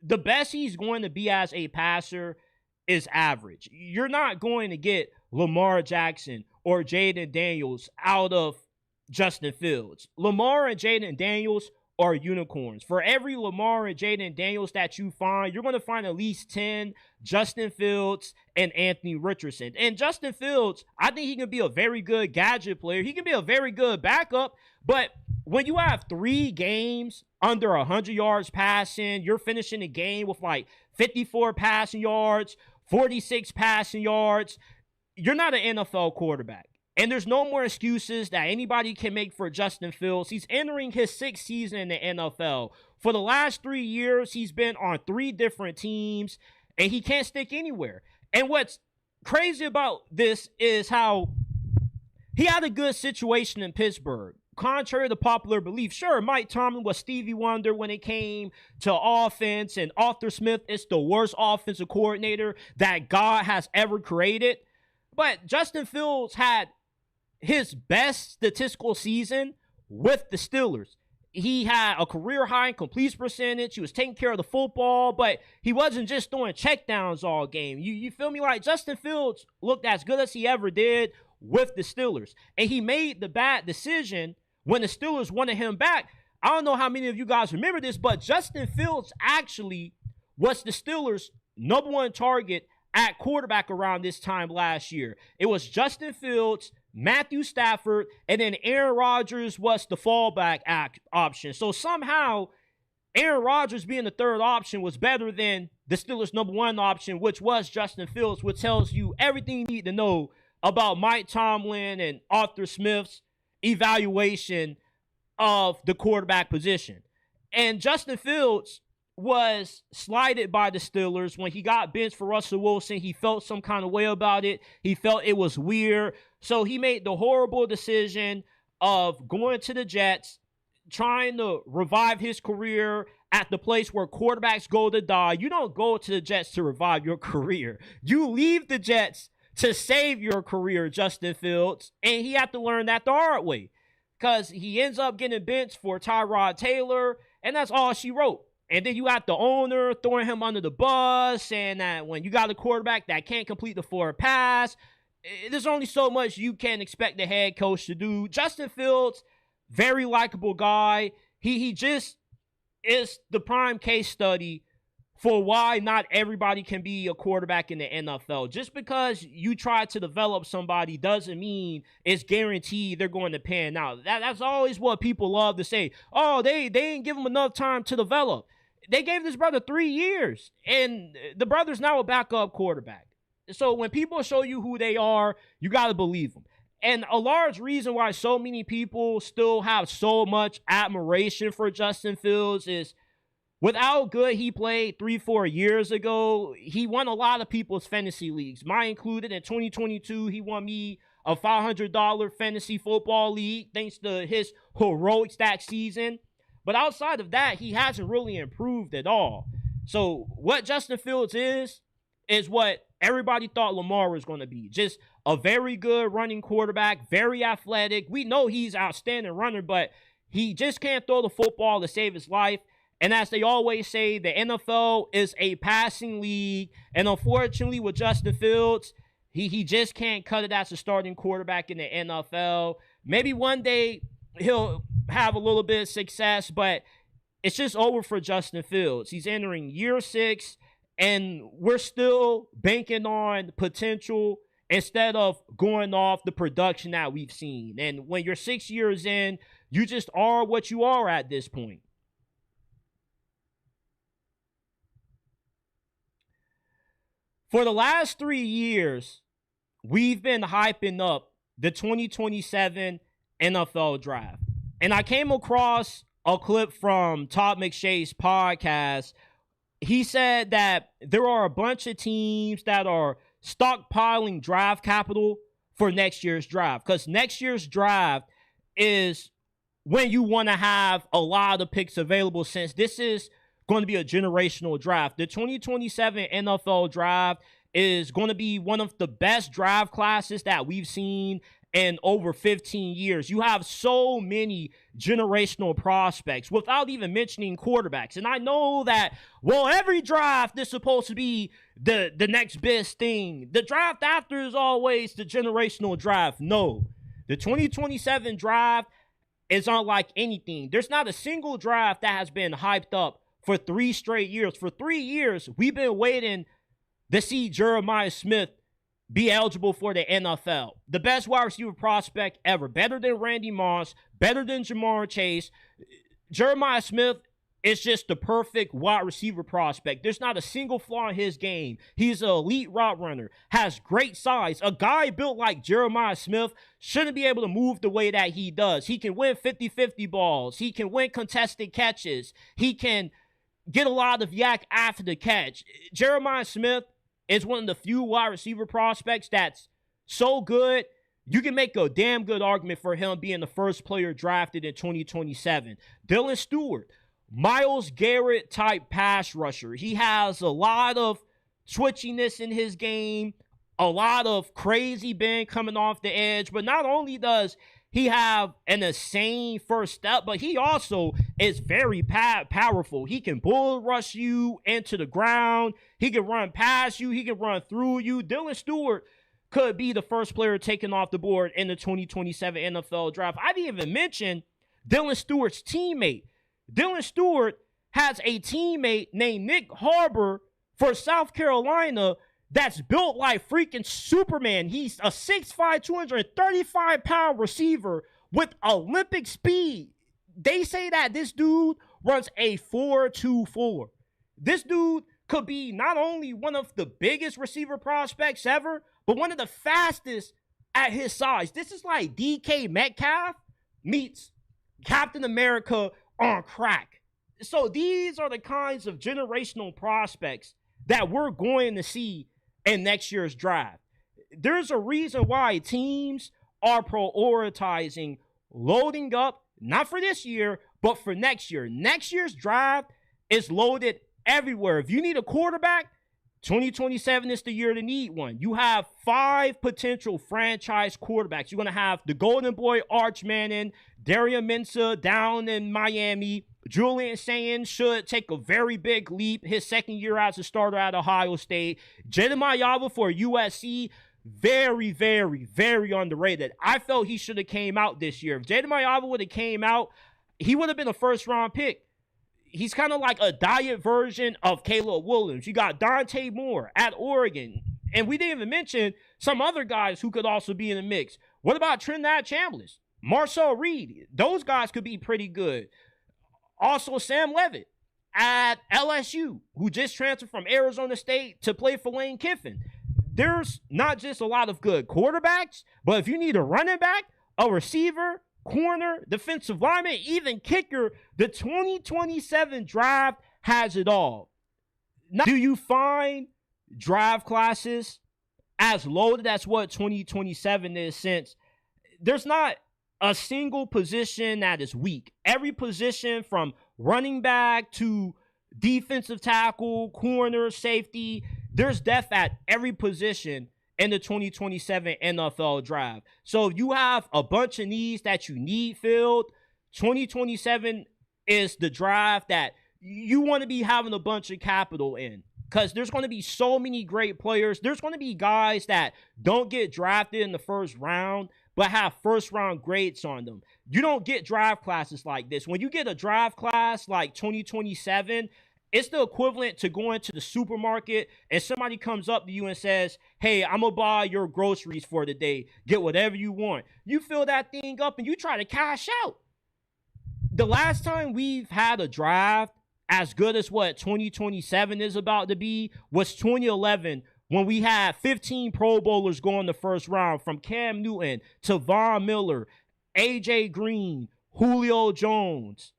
the best he's going to be as a passer is average. You're not going to get Lamar Jackson or Jaden Daniels out of Justin Fields. Lamar and Jaden Daniels are unicorns. For every Lamar and Jaden Daniels that you find, you're going to find at least 10 Justin Fields and Anthony Richardson. And Justin Fields, I think he can be a very good gadget player. He can be a very good backup. But when you have 3 games under 100 yards passing, you're finishing the game with like 54 passing yards, 46 passing yards, you're not an NFL quarterback. And there's no more excuses that anybody can make for Justin Fields. He's entering his 6th season in the NFL. For the last 3 years, he's been on 3 different teams, and he can't stick anywhere. And what's crazy about this is how he had a good situation in Pittsburgh. Contrary to popular belief, sure, Mike Tomlin was Stevie Wonder when it came to offense, and Arthur Smith is the worst offensive coordinator that God has ever created. But Justin Fields had his best statistical season with the Steelers. He had a career high in completion percentage. He was taking care of the football, but he wasn't just throwing checkdowns all game. You feel me? Like, Justin Fields looked as good as he ever did with the Steelers. And he made the bad decision when the Steelers wanted him back. I don't know how many of you guys remember this, but Justin Fields actually was the Steelers' number 1 target at quarterback around this time last year. It was Justin Fields, Matthew Stafford, and then Aaron Rodgers was the fallback option. So somehow, Aaron Rodgers being the 3rd option was better than the Steelers' number 1 option, which was Justin Fields, which tells you everything you need to know about Mike Tomlin and Arthur Smith's evaluation of the quarterback position. And Justin Fields was slighted by the Steelers when he got benched for Russell Wilson. He felt some kind of way about it. He felt it was weird. So he made the horrible decision of going to the Jets, trying to revive his career at the place where quarterbacks go to die. You don't go to the Jets to revive your career. You leave the Jets to save your career, Justin Fields. And he had to learn that the hard way, because he ends up getting benched for Tyrod Taylor, and that's all she wrote. And then you have the owner throwing him under the bus, saying that when you got a quarterback that can't complete the forward pass, there's only so much you can expect the head coach to do. Justin Fields, very likable guy. He just is the prime case study for why not everybody can be a quarterback in the NFL. Just because you try to develop somebody doesn't mean it's guaranteed they're going to pan out. That's always what people love to say. Oh, they didn't give him enough time to develop. They gave this brother 3 years, and the brother's now a backup quarterback. So when people show you who they are, you got to believe them. And a large reason why so many people still have so much admiration for Justin Fields is with how good he played 3-4 years ago. He won a lot of people's fantasy leagues, mine included. In 2022, he won me a $500 fantasy football league thanks to his heroics that season. But outside of that, he hasn't really improved at all. So what Justin Fields is what everybody thought Lamar was going to be. Just a very good running quarterback, very athletic. We know he's an outstanding runner, but he just can't throw the football to save his life. And as they always say, the NFL is a passing league. And unfortunately, with Justin Fields, he just can't cut it as a starting quarterback in the NFL. Maybe one day he'll have a little bit of success, but it's just over for Justin Fields. He's entering year 6, and we're still banking on potential instead of going off the production that we've seen. And when you're 6 years in, you just are what you are at this point. For the last 3 years, we've been hyping up the 2027 NFL draft. And I came across a clip from Todd McShay's podcast. He said that there are a bunch of teams that are stockpiling draft capital for next year's draft, because next year's draft is when you want to have a lot of picks available, since this is going to be a generational draft. The 2027 NFL draft is going to be one of the best draft classes that we've seen in over 15 years. You have so many generational prospects without even mentioning quarterbacks. And I know that, well, every draft is supposed to be the next best thing. The draft after is always the generational draft. No, the 2027 draft is unlike anything. There's not a single draft that has been hyped up for 3 straight years. For 3 years, we've been waiting to see Jeremiah Smith be eligible for the NFL. The best wide receiver prospect ever. Better than Randy Moss. Better than Jamar Chase. Jeremiah Smith is just the perfect wide receiver prospect. There's not a single flaw in his game. He's an elite route runner. Has great size. A guy built like Jeremiah Smith shouldn't be able to move the way that he does. He can win 50-50 balls. He can win contested catches. He can get a lot of yak after the catch. Jeremiah Smith is one of the few wide receiver prospects that's so good, you can make a damn good argument for him being the first player drafted in 2027. Dylan Stewart, Myles Garrett type pass rusher. He has a lot of twitchiness in his game, a lot of crazy bend coming off the edge, but not only does he have an insane first step, but he also is very powerful. He can bull rush you into the ground. He can run past you. He can run through you. Dylan Stewart could be the first player taken off the board in the 2027 NFL draft. I didn't even mention Dylan Stewart's teammate. Dylan Stewart has a teammate named Nick Harbor for South Carolina that's built like freaking Superman. He's a 6'5", 235-pound receiver with Olympic speed. They say that this dude runs a 4.24. This dude could be not only one of the biggest receiver prospects ever, but one of the fastest at his size. This is like DK Metcalf meets Captain America on crack. So these are the kinds of generational prospects that we're going to see in next year's draft. There's a reason why teams are prioritizing loading up, not for this year, but for next year. Next year's draft is loaded everywhere. If you need a quarterback, 2027 is the year to need one. You have 5 potential franchise quarterbacks. You're going to have the Golden Boy Arch Manning, Darian Mensah down in Miami. Julian Sands should take a very big leap his second year as a starter at Ohio State. Jalen Mayava for USC, very, very, very underrated. I felt he should have came out this year. If Jalen Mayava would have came out, he would have been a first-round pick. He's kind of like a diet version of Caleb Williams. You got Dante Moore at Oregon. And we didn't even mention some other guys who could also be in the mix. What about Trinidad Chambliss? Marcel Reed. Those guys could be pretty good. Also, Sam Levitt at LSU, who just transferred from Arizona State to play for Lane Kiffin. There's not just a lot of good quarterbacks, but if you need a running back, a receiver, corner, defensive lineman, even kicker, the 2027 draft has it all. Now, do you find draft classes as loaded as what 2027 is, since there's not a single position that is weak? Every position from running back to defensive tackle, corner, safety, there's depth at every position in the 2027 NFL draft. So if you have a bunch of needs that you need filled, 2027 is the draft that you want to be having a bunch of capital in, because there's going to be so many great players. There's going to be guys that don't get drafted in the first round but have first-round grades on them. You don't get draft classes like this. When you get a draft class like 2027, it's the equivalent to going to the supermarket and somebody comes up to you and says, hey, I'm going to buy your groceries for the day. Get whatever you want. You fill that thing up and you try to cash out. The last time we've had a draft as good as what 2027 is about to be was 2011, when we had 15 Pro Bowlers go in the first round, from Cam Newton to Von Miller, A.J. Green, Julio Jones.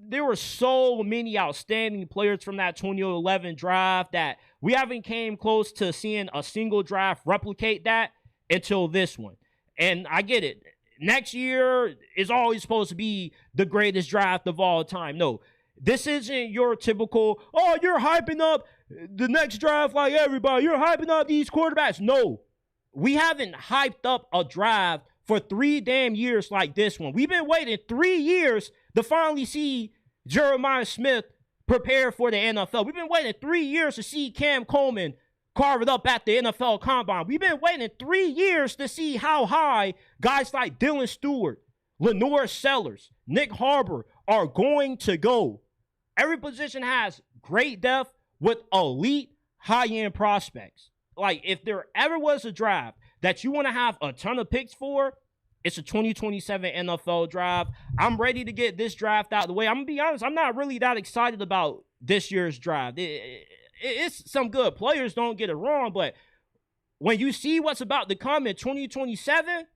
There were so many outstanding players from that 2011 draft that we haven't came close to seeing a single draft replicate that until this one. And I get it. Next year is always supposed to be the greatest draft of all time. No, this isn't your typical, oh, you're hyping up the next draft like everybody. You're hyping up these quarterbacks. No, we haven't hyped up a draft for 3 damn years like this one. We've been waiting 3 years to finally see Jeremiah Smith prepare for the NFL. We've been waiting 3 years to see Cam Coleman carve it up at the NFL Combine. We've been waiting 3 years to see how high guys like Dylan Stewart Lenore Sellers, Nick Harbor are going to go. Every position has great depth with elite high-end prospects. Like, if there ever was a draft that you want to have a ton of picks for, it's a 2027 NFL draft. I'm ready to get this draft out of the way. I'm going to be honest, I'm not really that excited about this year's draft. It's some good players, don't get it wrong, but when you see what's about to come in 2027,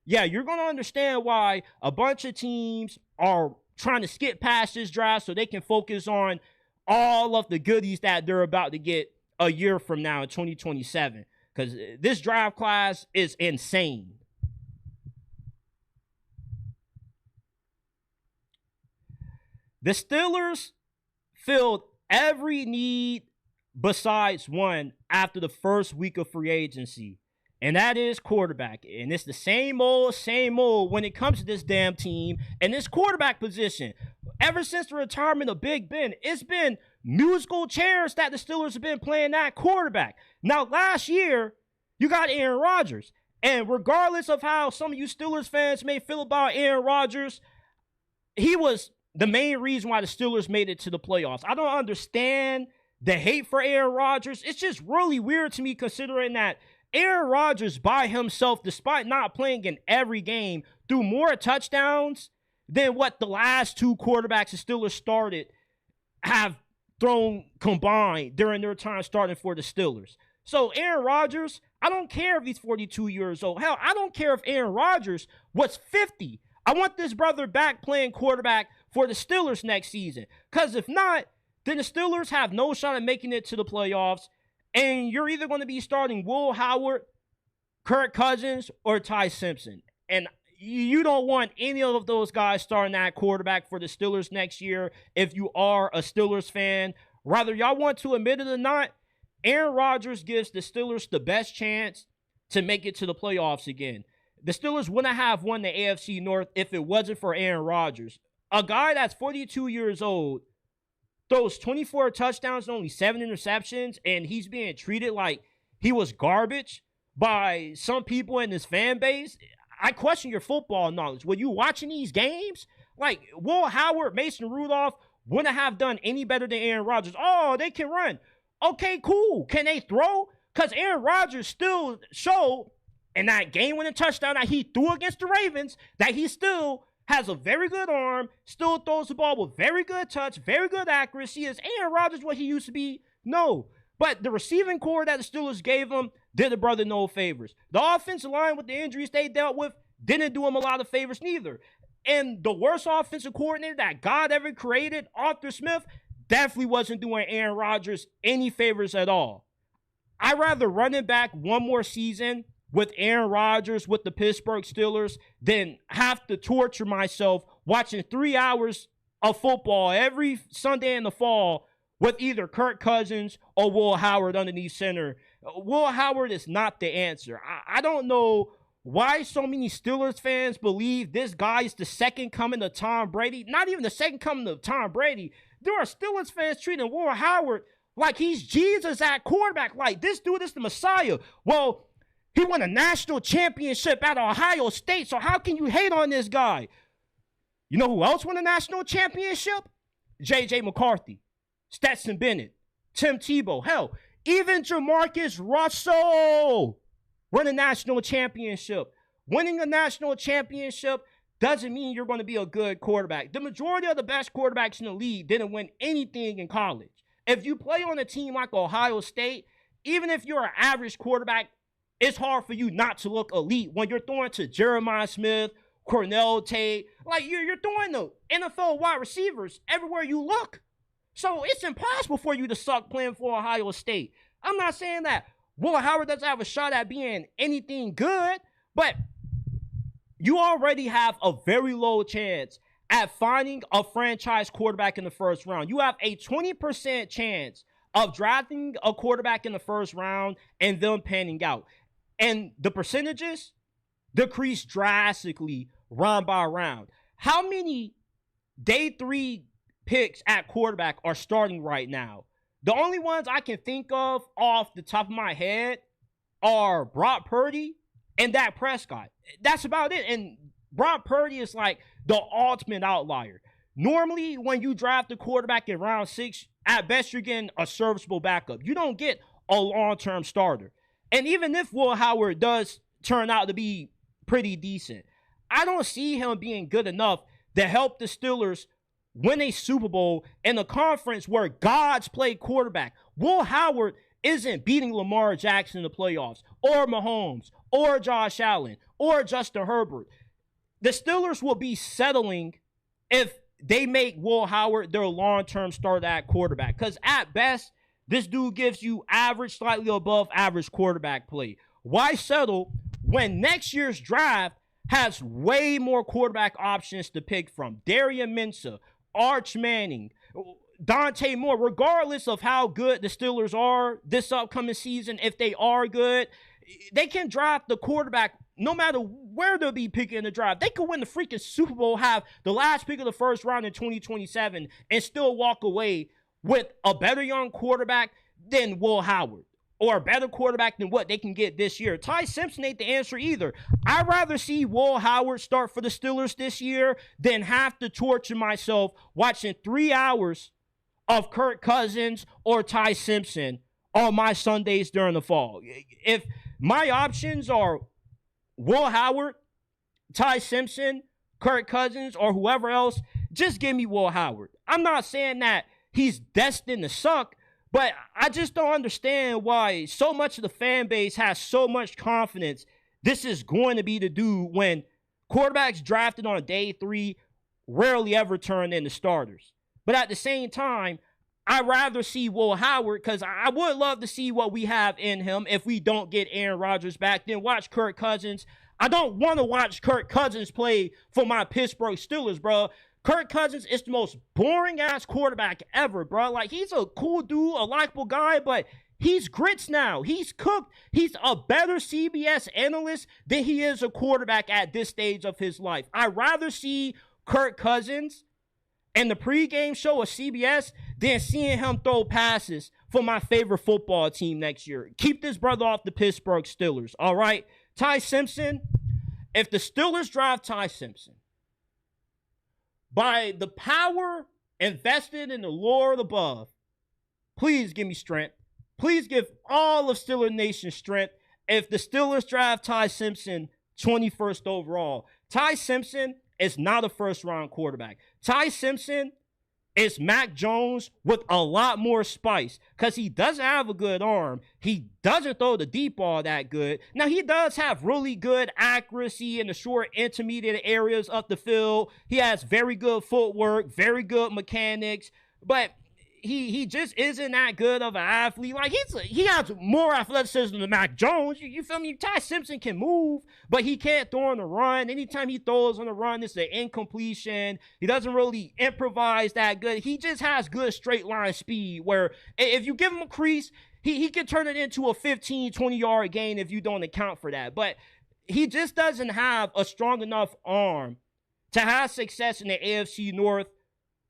yeah, you're going to understand why a bunch of teams are trying to skip past this draft so they can focus on all of the goodies that they're about to get a year from now in 2027. Because this draft class is insane. The Steelers filled every need besides one after the first week of free agency, and that is quarterback. And it's the same old when it comes to this damn team and this quarterback position. Ever since the retirement of Big Ben, it's been musical chairs that the Steelers have been playing at quarterback. Now, last year, you got Aaron Rodgers, and regardless of how some of you Steelers fans may feel about Aaron Rodgers, he was the main reason why the Steelers made it to the playoffs. I don't understand the hate for Aaron Rodgers. It's just really weird to me considering that Aaron Rodgers by himself, despite not playing in every game, threw more touchdowns than what the last two quarterbacks the Steelers started have thrown combined during their time starting for the Steelers. So Aaron Rodgers, I don't care if he's 42 years old. Hell, I don't care if Aaron Rodgers was 50. I want this brother back playing quarterback for the Steelers next season. Because if not, then the Steelers have no shot at making it to the playoffs. And you're either going to be starting Will Howard, Kirk Cousins, or Ty Simpson. And you don't want any of those guys starting that quarterback for the Steelers next year if you are a Steelers fan. Whether y'all want to admit it or not, Aaron Rodgers gives the Steelers the best chance to make it to the playoffs again. The Steelers wouldn't have won the AFC North if it wasn't for Aaron Rodgers. A guy that's 42 years old throws 24 touchdowns and only 7 interceptions, and he's being treated like he was garbage by some people in his fan base. I question your football knowledge. Were you watching these games? Like, Will Howard, Mason Rudolph wouldn't have done any better than Aaron Rodgers. Oh, they can run. Okay, cool. Can they throw? Because Aaron Rodgers still showed in that game-winning touchdown that he threw against the Ravens that he still has a very good arm, still throws the ball with very good touch, very good accuracy. Is Aaron Rodgers what he used to be? No. But the receiving core that the Steelers gave him did the brother no favors. The offensive line with the injuries they dealt with didn't do him a lot of favors neither. And the worst offensive coordinator that God ever created, Arthur Smith, definitely wasn't doing Aaron Rodgers any favors at all. I'd rather running back one more season with Aaron Rodgers with the Pittsburgh Steelers than have to torture myself watching 3 hours of football every Sunday in the fall with either Kirk Cousins or Will Howard underneath center. Will Howard is not the answer. I don't know why so many Steelers fans believe this guy is the second coming of Tom Brady. Not even the second coming of Tom Brady. There are Steelers fans treating Will Howard like he's Jesus at quarterback. Like, this dude is the Messiah. Well, he won a national championship at Ohio State, so how can you hate on this guy? You know who else won a national championship? J.J. McCarthy, Stetson Bennett, Tim Tebow. Hell, even Jamarcus Russell won a national championship. Winning a national championship doesn't mean you're going to be a good quarterback. The majority of the best quarterbacks in the league didn't win anything in college. If you play on a team like Ohio State, even if you're an average quarterback, it's hard for you not to look elite when you're throwing to Jeremiah Smith, Cornell Tate. Like, you're throwing the NFL wide receivers everywhere you look. So it's impossible for you to suck playing for Ohio State. I'm not saying that Will Howard doesn't have a shot at being anything good, but you already have a very low chance at finding a franchise quarterback in the first round. You have a 20% chance of drafting a quarterback in the first round and them panning out. And the percentages decrease drastically round by round. How many day 3 picks at quarterback are starting right now? The only ones I can think of off the top of my head are Brock Purdy and Dak Prescott. That's about it. And Brock Purdy is like the ultimate outlier. Normally, when you draft a quarterback in round 6, at best you're getting a serviceable backup. You don't get a long-term starter. And even if Will Howard does turn out to be pretty decent, I don't see him being good enough to help the Steelers win a Super Bowl in a conference where gods play quarterback. Will Howard isn't beating Lamar Jackson in the playoffs, or Mahomes, or Josh Allen, or Justin Herbert. The Steelers will be settling if they make Will Howard their long-term starter at quarterback. Because at best, this dude gives you average, slightly above average quarterback play. Why settle when next year's draft has way more quarterback options to pick from? Darian Mensah, Arch Manning, Dante Moore. Regardless of how good the Steelers are this upcoming season, if they are good, they can draft the quarterback no matter where they'll be picking in the draft. They could win the freaking Super Bowl, have the last pick of the first round in 2027, and still walk away with a better young quarterback than Will Howard, or a better quarterback than what they can get this year. Ty Simpson ain't the answer either. I'd rather see Will Howard start for the Steelers this year than have to torture myself watching 3 hours of Kirk Cousins or Ty Simpson on my Sundays during the fall. If my options are Will Howard, Ty Simpson, Kirk Cousins, or whoever else, just give me Will Howard. I'm not saying that he's destined to suck, but I just don't understand why so much of the fan base has so much confidence this is going to be the dude when quarterbacks drafted on day 3 rarely ever turn into starters. But at the same time, I'd rather see Will Howard, because I would love to see what we have in him if we don't get Aaron Rodgers back. Then watch Kirk Cousins. I don't want to watch Kirk Cousins play for my Pittsburgh Steelers, bro. Kirk Cousins is the most boring-ass quarterback ever, bro. Like, he's a cool dude, a likable guy, but he's grits now. He's cooked. He's a better CBS analyst than he is a quarterback at this stage of his life. I'd rather see Kirk Cousins and the pregame show of CBS than seeing him throw passes for my favorite football team next year. Keep this brother off the Pittsburgh Steelers, all right? Ty Simpson, if the Steelers draft Ty Simpson, by the power invested in the Lord above, please give me strength. Please give all of Steeler Nation strength. If the Steelers draft Ty Simpson 21st overall, Ty Simpson is not a first-round quarterback. Ty Simpson is Mac Jones with a lot more spice, because he doesn't have a good arm. He doesn't throw the deep ball that good. Now, he does have really good accuracy in the short intermediate areas of the field. He has very good footwork, very good mechanics, but he just isn't that good of an athlete. Like, he has more athleticism than Mac Jones. You feel me? Ty Simpson can move, but he can't throw on the run. Anytime he throws on the run, it's an incompletion. He doesn't really improvise that good. He just has good straight line speed, where if you give him a crease, he can turn it into a 15, 20-yard gain if you don't account for that. But he just doesn't have a strong enough arm to have success in the AFC North,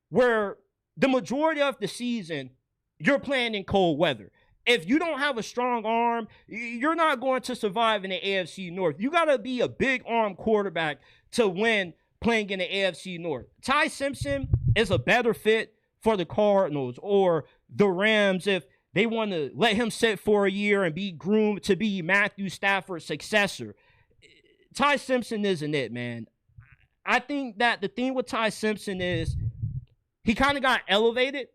where the majority of the season, you're playing in cold weather. If you don't have a strong arm, you're not going to survive in the AFC North. You got to be a big arm quarterback to win playing in the AFC North. Ty Simpson is a better fit for the Cardinals or the Rams if they want to let him sit for a year and be groomed to be Matthew Stafford's successor. Ty Simpson isn't it, man. I think that the thing with Ty Simpson is he kind of got elevated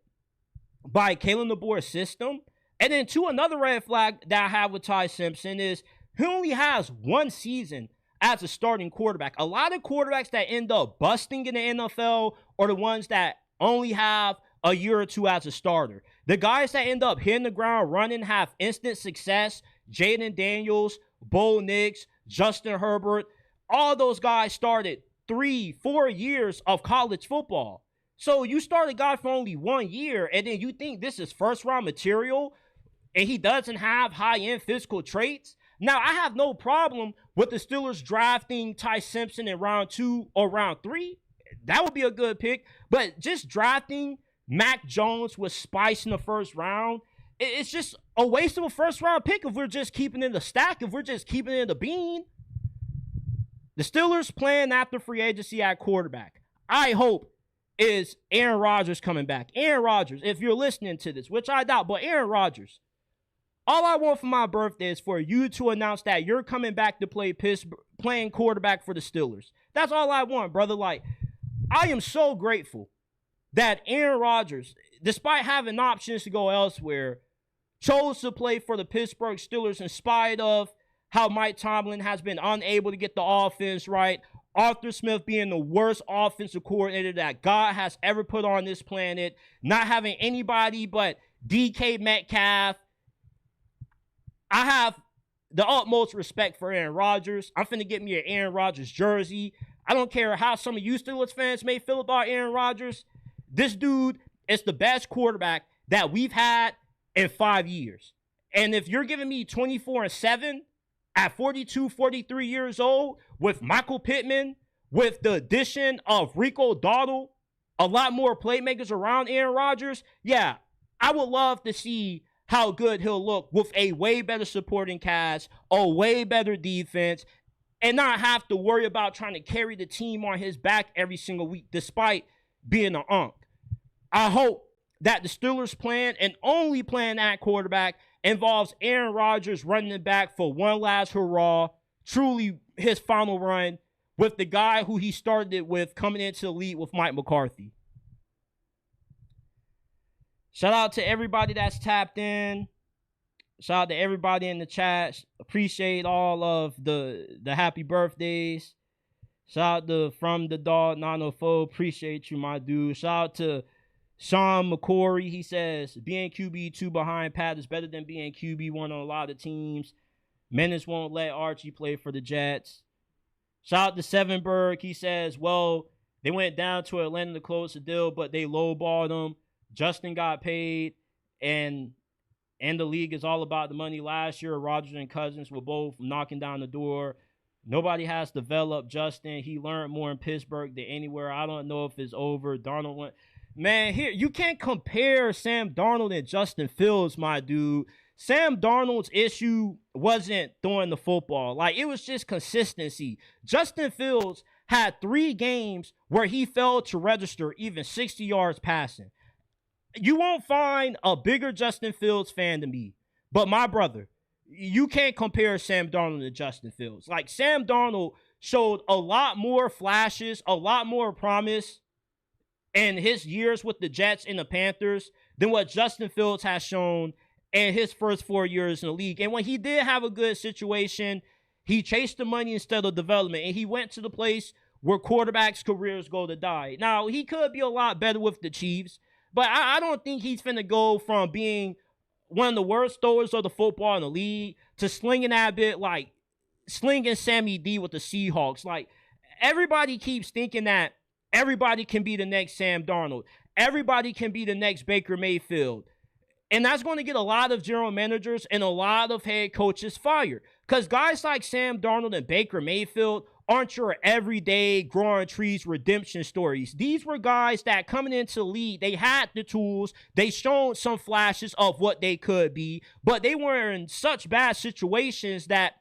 by Kalen DeBoer's system. And then, another red flag that I have with Ty Simpson is he only has one season as a starting quarterback. A lot of quarterbacks that end up busting in the NFL are the ones that only have a year or two as a starter. The guys that end up hitting the ground running have instant success. Jaden Daniels, Bo Nix, Justin Herbert, all those guys started 3-4 years of college football. So you start a guy for only 1 year, and then you think this is first-round material, and he doesn't have high-end physical traits? Now, I have no problem with the Steelers drafting Ty Simpson in round 2 or round 3. That would be a good pick. But just drafting Mac Jones with spice in the first round, it's just a waste of a first-round pick if we're just keeping it in the stack, if we're just keeping it in the bean. The Steelers' plan after free agency at quarterback, I hope, is Aaron Rodgers coming back. Aaron Rodgers, if you're listening to this, which I doubt, but Aaron Rodgers, all I want for my birthday is for you to announce that you're coming back to play playing quarterback for the Steelers. That's all I want, brother. Like, I am so grateful that Aaron Rodgers, despite having options to go elsewhere, chose to play for the Pittsburgh Steelers in spite of how Mike Tomlin has been unable to get the offense right. Arthur Smith being the worst offensive coordinator that God has ever put on this planet. Not having anybody but DK Metcalf. I have the utmost respect for Aaron Rodgers. I'm finna get me an Aaron Rodgers jersey. I don't care how some of you Steelers fans may feel about Aaron Rodgers. This dude is the best quarterback that we've had in 5 years. And if you're giving me 24-7 at 42, 43 years old with Michael Pittman, with the addition of Rico Dowdle, a lot more playmakers around Aaron Rodgers, yeah, I would love to see how good he'll look with a way better supporting cast, a way better defense, and not have to worry about trying to carry the team on his back every single week, despite being an unk. I hope that the Steelers' plan, and only plan at quarterback, involves Aaron Rodgers running it back for one last hurrah, truly his final run, with the guy who he started it with coming into the league with Mike McCarthy. Shout out to everybody that's tapped in. Shout out to everybody in the chat. Appreciate all of the happy birthdays. Shout out to From the Dog 904. Appreciate you, my dude. Shout out to Sean McCory. He says, being QB2 behind Pat is better than being QB1 on a lot of teams. Menace won't let Archie play for the Jets. Shout out to Sevenberg. He says, well, they went down to Atlanta to close the deal, but they lowballed him. Justin got paid, and the league is all about the money. Last year, Rodgers and Cousins were both knocking down the door. Nobody has developed Justin. He learned more in Pittsburgh than anywhere. I don't know if it's over. Darnold went. Man, here, you can't compare Sam Darnold and Justin Fields, my dude. Sam Darnold's issue wasn't throwing the football. Like, it was just consistency. Justin Fields had 3 games where he failed to register even 60 yards passing. You won't find a bigger Justin Fields fan than me. But my brother, you can't compare Sam Darnold to Justin Fields. Like, Sam Darnold showed a lot more flashes, a lot more promise in his years with the Jets and the Panthers than what Justin Fields has shown in his first 4 years in the league. And when he did have a good situation, he chased the money instead of development. And he went to the place where quarterbacks' careers go to die. Now, he could be a lot better with the Chiefs, but I don't think he's finna go from being one of the worst throwers of the football in the league to slinging that bit like slinging Sammy D with the Seahawks. Like, everybody keeps thinking that everybody can be the next Sam Darnold. Everybody can be the next Baker Mayfield. And that's going to get a lot of general managers and a lot of head coaches fired. Because guys like Sam Darnold and Baker Mayfield aren't your everyday growing trees redemption stories. These were guys that coming into the league, they had the tools. They showed some flashes of what they could be. But they were in such bad situations that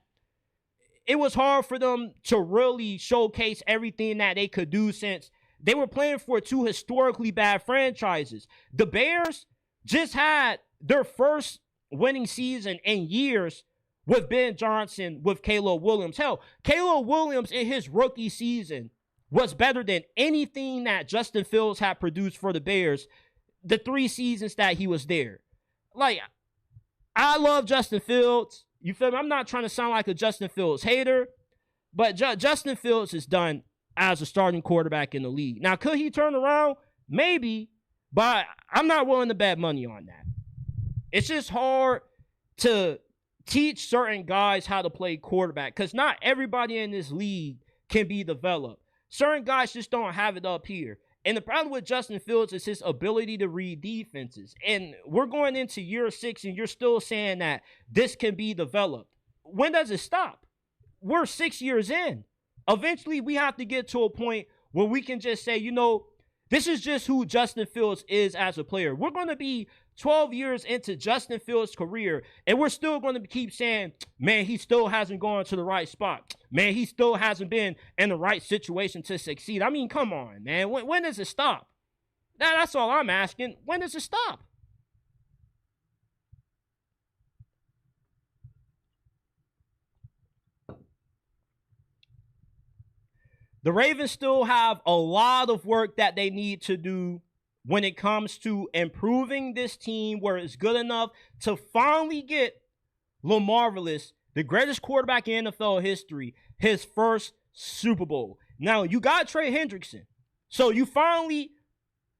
it was hard for them to really showcase everything that they could do, since they were playing for 2 historically bad franchises. The Bears just had their first winning season in years with Ben Johnson, with Caleb Williams. Hell, Caleb Williams in his rookie season was better than anything that Justin Fields had produced for the Bears the 3 seasons that he was there. Like, I love Justin Fields. You feel me? I'm not trying to sound like a Justin Fields hater, but Justin Fields is done as a starting quarterback in the league. Now, could he turn around? Maybe, but I'm not willing to bet money on that. It's just hard to teach certain guys how to play quarterback, because not everybody in this league can be developed. Certain guys just don't have it up here. And the problem with Justin Fields is his ability to read defenses. And we're going into year 6 and you're still saying that this can be developed. When does it stop? We're 6 years in. Eventually, we have to get to a point where we can just say, you know, This is just who Justin Fields is as a player. We're going to be 12 years into Justin Fields' career, and we're still going to keep saying, man, he still hasn't gone to the right spot. Man, he still hasn't been in the right situation to succeed. I mean, come on, man. When does it stop? That's all I'm asking. When does it stop? The Ravens still have a lot of work that they need to do when it comes to improving this team where it's good enough to finally get LaMarvelous, the greatest quarterback in NFL history, his first Super Bowl. Now, you got Trey Hendrickson, so you finally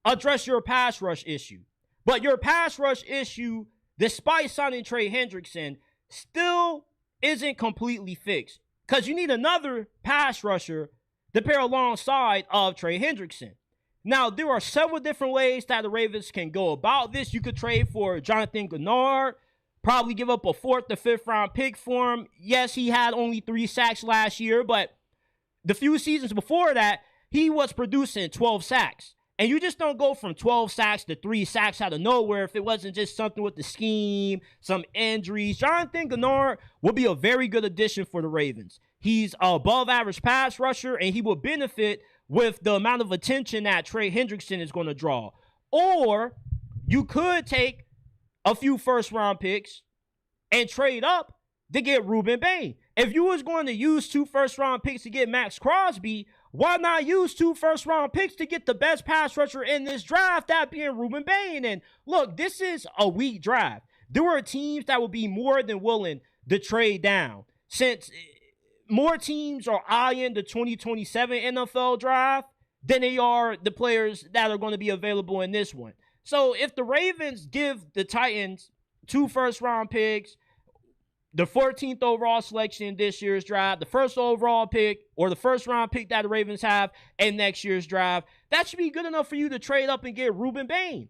address your pass rush issue. But your pass rush issue, despite signing Trey Hendrickson, still isn't completely fixed because you need another pass rusher to pair alongside of Trey Hendrickson. Now, there are several different ways that the Ravens can go about this. You could trade for Jonathan Gennard, probably give up a 4th to 5th round pick for him. Yes, he had only 3 sacks last year, but the few seasons before that, he was producing 12 sacks. And you just don't go from 12 sacks to 3 sacks out of nowhere if it wasn't just something with the scheme, some injuries. Jonathan Gennard will be a very good addition for the Ravens. He's an above-average pass rusher, and he will benefit with the amount of attention that Trey Hendrickson is going to draw. Or you could take a few first-round picks and trade up to get Ruben Bain. If you was going to use 2 first-round picks to get Max Crosby, why not use 2 first-round picks to get the best pass rusher in this draft, that being Ruben Bain? And look, this is a weak draft. There are teams that would be more than willing to trade down, since more teams are eyeing the 2027 NFL draft than they are the players that are going to be available in this one. So if the Ravens give the Titans 2 first-round picks, the 14th overall selection in this year's draft, the first overall pick, or the first-round pick that the Ravens have in next year's draft, that should be good enough for you to trade up and get Ruben Bain.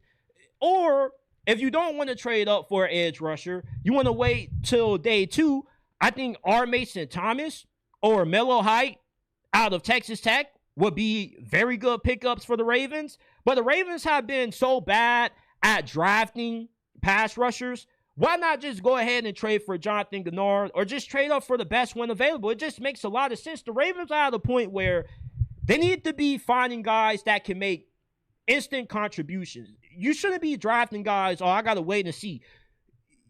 Or if you don't want to trade up for an edge rusher, you want to wait till day 2, I think R. Mason Thomas or Melo Height out of Texas Tech would be very good pickups for the Ravens. But the Ravens have been so bad at drafting pass rushers. Why not just go ahead and trade for Jonathan Gennard or just trade up for the best one available? It just makes a lot of sense. The Ravens are at a point where they need to be finding guys that can make instant contributions. You shouldn't be drafting guys, I got to wait and see.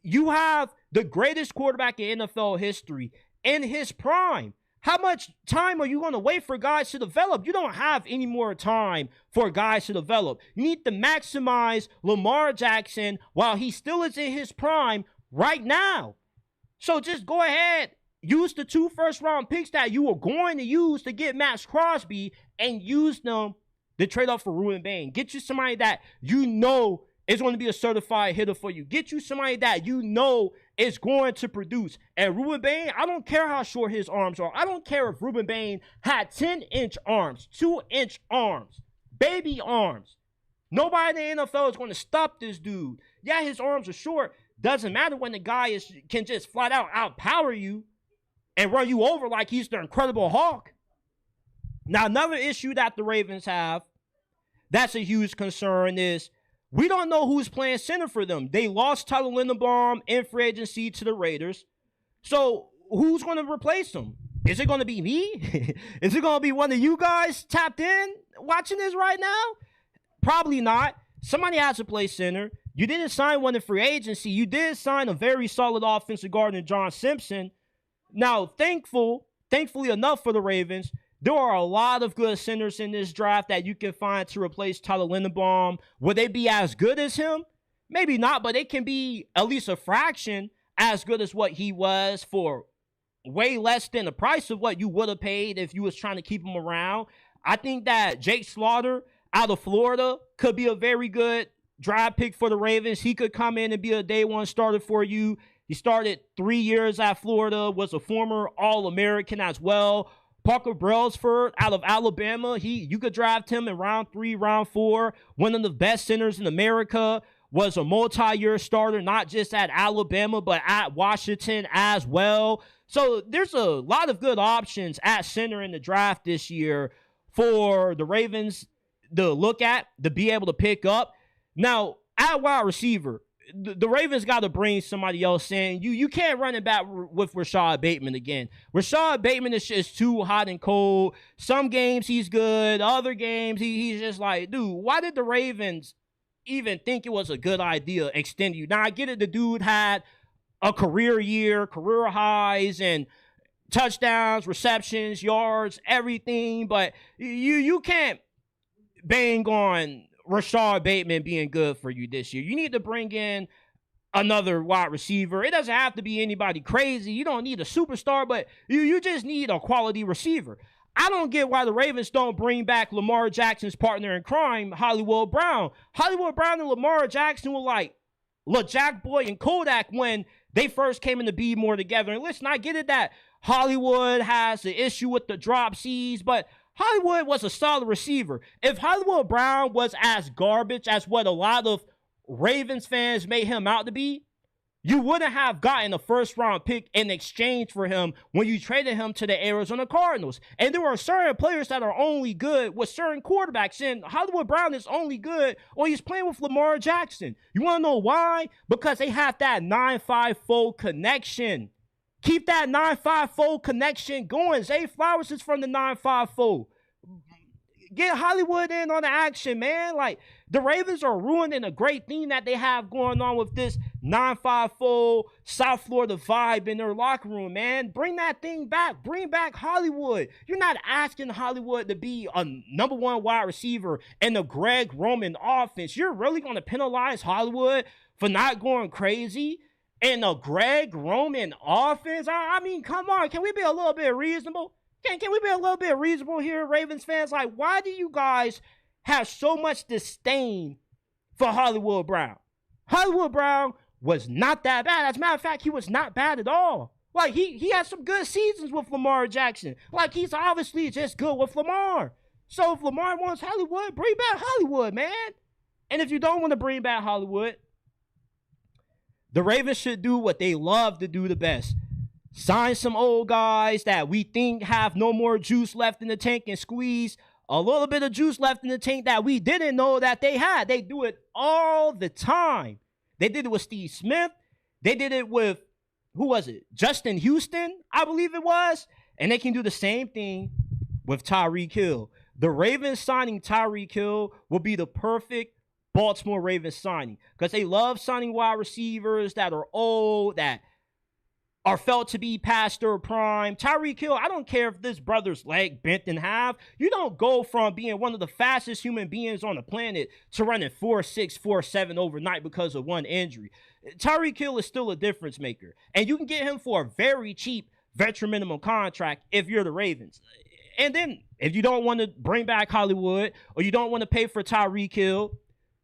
You have the greatest quarterback in NFL history in his prime. How much time are you going to wait for guys to develop? You don't have any more time for guys to develop. You need to maximize Lamar Jackson while he still is in his prime right now. So just go ahead, use the 2 first-round picks that you were going to use to get Max Crosby and use them to trade up for Ruben Bain. Get you somebody that you know is going to be a certified hitter for you. Get you somebody that you know is going to produce. And Ruben Bain, I don't care how short his arms are. I don't care if Ruben Bain had 10-inch arms, 2-inch arms, baby arms. Nobody in the NFL is going to stop this dude. Yeah, his arms are short. Doesn't matter when the guy can just flat out outpower you and run you over like he's the Incredible Hulk. Now, another issue that the Ravens have that's a huge concern is we don't know who's playing center for them. They lost Tyler Linderbaum in free agency to the Raiders. So who's going to replace him? Is it going to be me? Is it going to be one of you guys tapped in watching this right now? Probably not. Somebody has to play center. You didn't sign one in free agency. You did sign a very solid offensive guard in John Simpson. Now, thankfully enough for the Ravens, there are a lot of good centers in this draft that you can find to replace Tyler Linderbaum. Will they be as good as him? Maybe not, but they can be at least a fraction as good as what he was for way less than the price of what you would have paid if you was trying to keep him around. I think that Jake Slaughter out of Florida could be a very good draft pick for the Ravens. He could come in and be a day one starter for you. He started 3 years at Florida, was a former All-American as well. Parker Brailsford out of Alabama, you could draft him in round 3, round 4. One of the best centers in America, was a multi-year starter, not just at Alabama, but at Washington as well. So there's a lot of good options at center in the draft this year for the Ravens. to look at, to be able to pick up. Now, at wide receiver, the Ravens got to bring somebody else in. You can't run it back with Rashad Bateman again. Rashad Bateman is just too hot and cold. Some games he's good. Other games he's just like, dude, why did the Ravens even think it was a good idea extend you? Now, I get it. The dude had a career year, career highs, and touchdowns, receptions, yards, everything. But you can't bang on Rashad Bateman being good for you this year. You need to bring in another wide receiver. It doesn't have to be anybody crazy. You don't need a superstar, but you just need a quality receiver. I don't get why the Ravens don't bring back Lamar Jackson's partner in crime, Hollywood Brown. Hollywood Brown and Lamar Jackson were like LaJack Boy and Kodak when they first came into be more together. And listen, I get it that Hollywood has the issue with the drop C's, but Hollywood was a solid receiver. If Hollywood Brown was as garbage as what a lot of Ravens fans made him out to be, you wouldn't have gotten a first-round pick in exchange for him when you traded him to the Arizona Cardinals. And there are certain players that are only good with certain quarterbacks, and Hollywood Brown is only good when he's playing with Lamar Jackson. You want to know why? Because they have that 9-5-4 connection. Keep that 9-5-4 connection going. Zay Flowers is from the 9-5-4. Get Hollywood in on the action, man. Like, the Ravens are ruining a great thing that they have going on with this 9-5-4 South Florida vibe in their locker room, man. Bring that thing back. Bring back Hollywood. You're not asking Hollywood to be a number one wide receiver in the Greg Roman offense. You're really going to penalize Hollywood for not going crazy in a Greg Roman offense? I mean, come on. Can we be a little bit reasonable? Can we be a little bit reasonable here, Ravens fans? Like, why do you guys have so much disdain for Hollywood Brown? Hollywood Brown was not that bad. As a matter of fact, he was not bad at all. Like, he had some good seasons with Lamar Jackson. Like, he's obviously just good with Lamar. So if Lamar wants Hollywood, bring back Hollywood, man. And if you don't want to bring back Hollywood, the Ravens should do what they love to do the best. Sign some old guys that we think have no more juice left in the tank and squeeze a little bit of juice left in the tank that we didn't know that they had. They do it all the time. They did it with Steve Smith. They did it with, who was it? Justin Houston, I believe it was. And they can do the same thing with Tyreek Hill. The Ravens signing Tyreek Hill will be the perfect Baltimore Ravens signing because they love signing wide receivers that are old, that are felt to be past their prime. Tyreek Hill, I don't care if this brother's leg bent in half. You don't go from being one of the fastest human beings on the planet to running 4.6, 4.7 overnight because of one injury. Tyreek Hill is still a difference maker. And you can get him for a very cheap veteran minimum contract if you're the Ravens. And then if you don't want to bring back Hollywood or you don't want to pay for Tyreek Hill,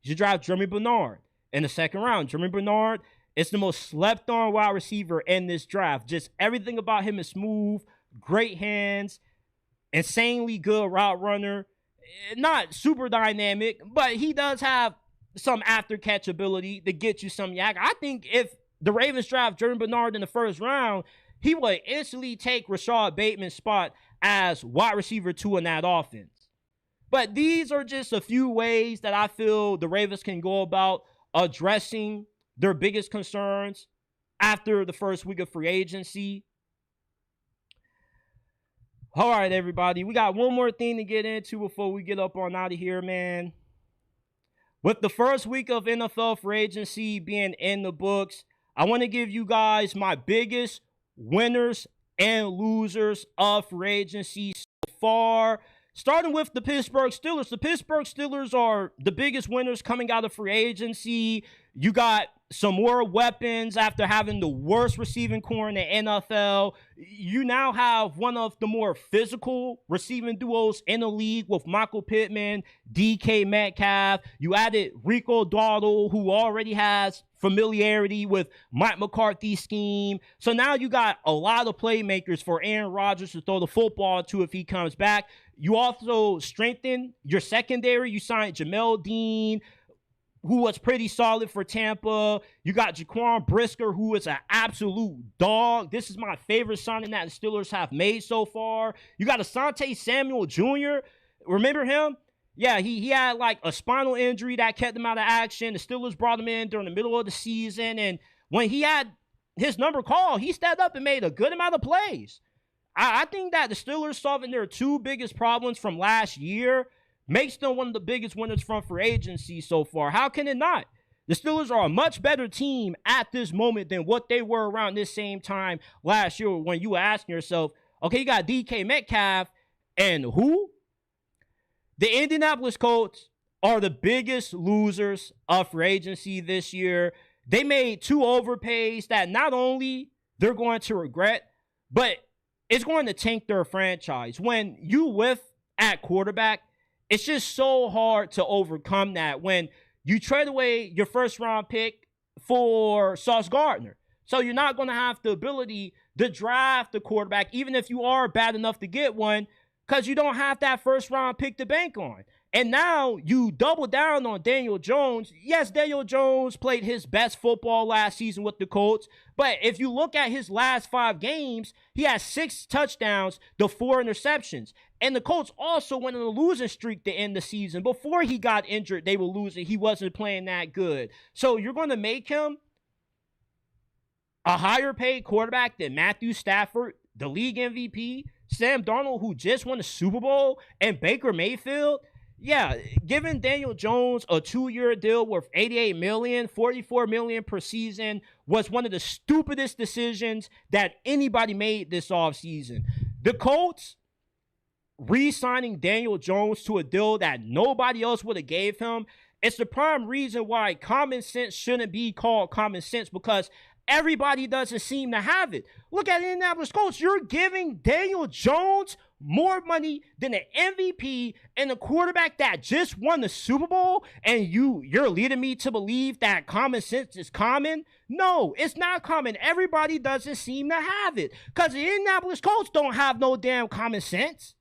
you draft Jeremy Bernard in the second round. Jeremy Bernard is the most slept-on wide receiver in this draft. Just everything about him is smooth, great hands, insanely good route runner. Not super dynamic, but he does have some after-catch ability to get you some yak. I think if the Ravens draft Jeremy Bernard in the first round, he would instantly take Rashad Bateman's spot as wide receiver 2 in that offense. But these are just a few ways that I feel the Ravens can go about addressing their biggest concerns after the first week of free agency. All right, everybody. We got one more thing to get into before we get up on out of here, man. With the first week of NFL free agency being in the books, I want to give you guys my biggest winners and losers of free agency so far. Starting with the Pittsburgh Steelers. The Pittsburgh Steelers are the biggest winners coming out of free agency. You got some more weapons after having the worst receiving core in the NFL. You now have one of the more physical receiving duos in the league with Michael Pittman, DK Metcalf. You added Rico Dowdle, who already has familiarity with Mike McCarthy's scheme. So now you got a lot of playmakers for Aaron Rodgers to throw the football to if he comes back. You also strengthened your secondary. You signed Jamel Dean, who was pretty solid for Tampa. You got Jaquan Brisker, who is an absolute dog. This is my favorite signing that the Steelers have made so far. You got Asante Samuel Jr. Remember him? Yeah, he had like a spinal injury that kept him out of action. The Steelers brought him in during the middle of the season, and when he had his number called, he stepped up and made a good amount of plays. I think that the Steelers solving their two biggest problems from last year makes them one of the biggest winners from free agency so far. How can it not? The Steelers are a much better team at this moment than what they were around this same time last year when you were asking yourself, okay, you got DK Metcalf and who? The Indianapolis Colts are the biggest losers of free agency this year. They made two overpays that not only they're going to regret, but it's going to tank their franchise. When you whiff at quarterback, it's just so hard to overcome that when you trade away your first round pick for Sauce Gardner. So you're not going to have the ability to draft the quarterback, even if you are bad enough to get one, because you don't have that first round pick to bank on. And now you double down on Daniel Jones. Yes, Daniel Jones played his best football last season with the Colts. But if you look at his last 5 games, he has 6 touchdowns to 4 interceptions. And the Colts also went on a losing streak to end the season. Before he got injured, they were losing. He wasn't playing that good. So you're going to make him a higher paid quarterback than Matthew Stafford, the league MVP, Sam Darnold, who just won the Super Bowl, and Baker Mayfield. Yeah, giving Daniel Jones a 2-year deal worth $88 million, $44 million per season was one of the stupidest decisions that anybody made this offseason. The Colts re-signing Daniel Jones to a deal that nobody else would have gave him, it's the prime reason why common sense shouldn't be called common sense, because everybody doesn't seem to have it. Look at the Indianapolis Colts. You're giving Daniel Jones more money than an MVP and a quarterback that just won the Super Bowl, and you're leading me to believe that common sense is common? No, it's not common. Everybody doesn't seem to have it, because the Indianapolis Colts don't have no damn common sense.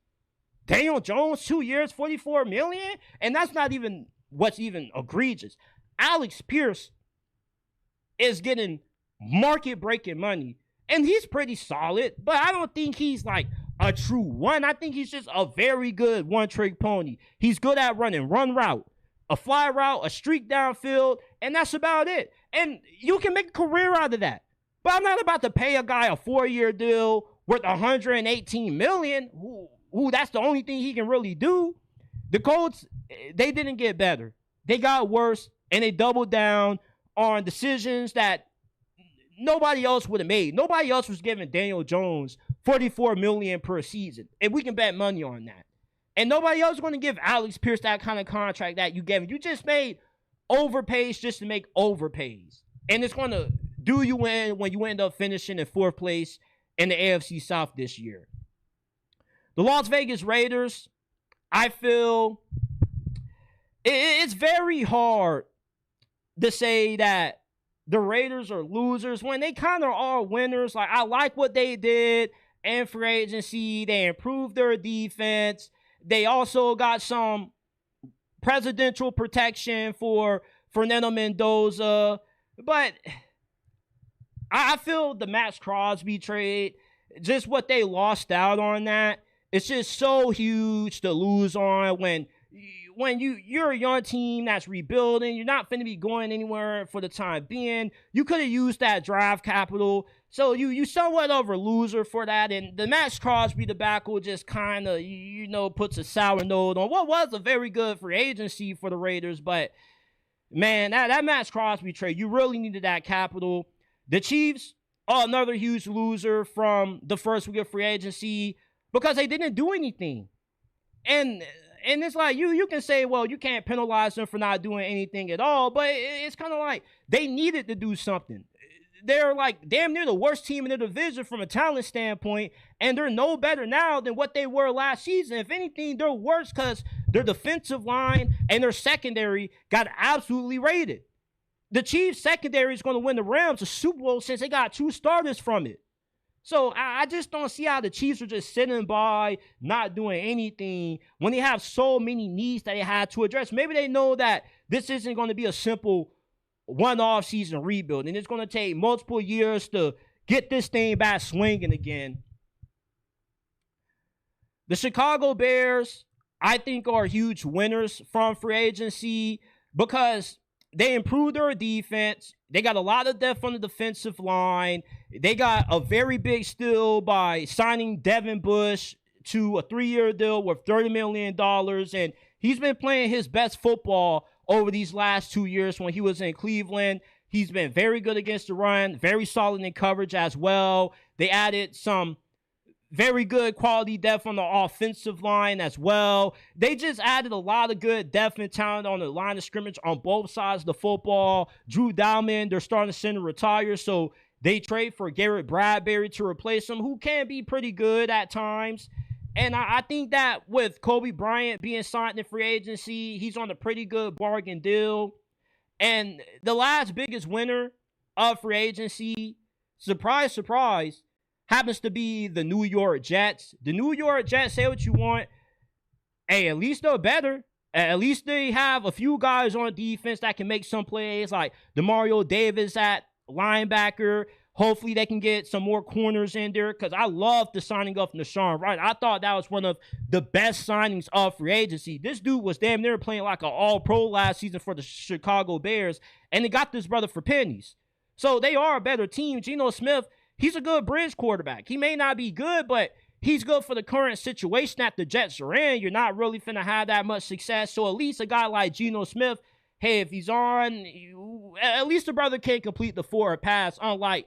Daniel Jones, 2 years, $44 million, and that's not even what's even egregious. Alex Pierce is getting market-breaking money, and he's pretty solid, but I don't think he's like a true one. I think he's just a very good one-trick pony. He's good at running run route, a fly route, a streak downfield, and that's about it. And you can make a career out of that. But I'm not about to pay a guy a 4-year deal worth $118 million. Ooh, that's the only thing he can really do. The Colts, they didn't get better. They got worse, and they doubled down on decisions that nobody else would have made. Nobody else was giving Daniel Jones $44 million per season, and we can bet money on that. And nobody else is going to give Alex Pierce that kind of contract that you gave him. You just made overpays just to make overpays, and it's going to do you in when you end up finishing in 4th place in the AFC South this year. The Las Vegas Raiders, I feel it's very hard to say that the Raiders are losers when they kind of are winners. Like, I like what they did in free agency. They improved their defense. They also got some presidential protection for Fernando Mendoza. But I feel the Max Crosby trade, just what they lost out on that, it's just so huge to lose on when you're a young team that's rebuilding. You're not going to be going anywhere for the time being. You could have used that draft capital. So you somewhat of a loser for that. And the Max Crosby debacle just kind of, puts a sour note on what was a very good free agency for the Raiders. But, man, that Max Crosby trade, you really needed that capital. The Chiefs are another huge loser from the first week of free agency because they didn't do anything. And it's like, you can say, well, you can't penalize them for not doing anything at all, but it's kind of like they needed to do something. They're like damn near the worst team in the division from a talent standpoint, and they're no better now than what they were last season. If anything, they're worse because their defensive line and their secondary got absolutely raided. The Chiefs' secondary is going to win the Rams a Super Bowl since they got 2 starters from it. So I just don't see how the Chiefs are just sitting by, not doing anything when they have so many needs that they had to address. Maybe they know that this isn't going to be a simple one-off season rebuild, and it's going to take multiple years to get this thing back swinging again. The Chicago Bears I think are huge winners from free agency because they improved their defense. They got a lot of depth on the defensive line. They got a very big steal by signing Devin Bush to a 3-year deal worth $30 million. And he's been playing his best football over these last 2 years when he was in Cleveland. He's been very good against the run, very solid in coverage as well. They added some very good quality depth on the offensive line as well. They just added a lot of good depth and talent on the line of scrimmage on both sides of the football. Drew Dalman, their starting center, retires, so they trade for Garrett Bradbury to replace him, who can be pretty good at times. And I think that with Kobe Bryant being signed in free agency, he's on a pretty good bargain deal. And the last biggest winner of free agency, surprise, surprise, happens to be the New York Jets. The New York Jets, say what you want. Hey, at least they're better. At least they have a few guys on defense that can make some plays, like DeMario Davis at linebacker. Hopefully they can get some more corners in there, because I love the signing of Nashawn Wright. I thought that was one of the best signings of free agency. This dude was damn near playing like an all-pro last season for the Chicago Bears, and they got this brother for pennies. So they are a better team. Geno Smith, he's a good bridge quarterback. He may not be good, but he's good for the current situation that the Jets are in. You're not really finna have that much success. So at least a guy like Geno Smith, hey, if he's on, at least the brother can complete the forward pass, unlike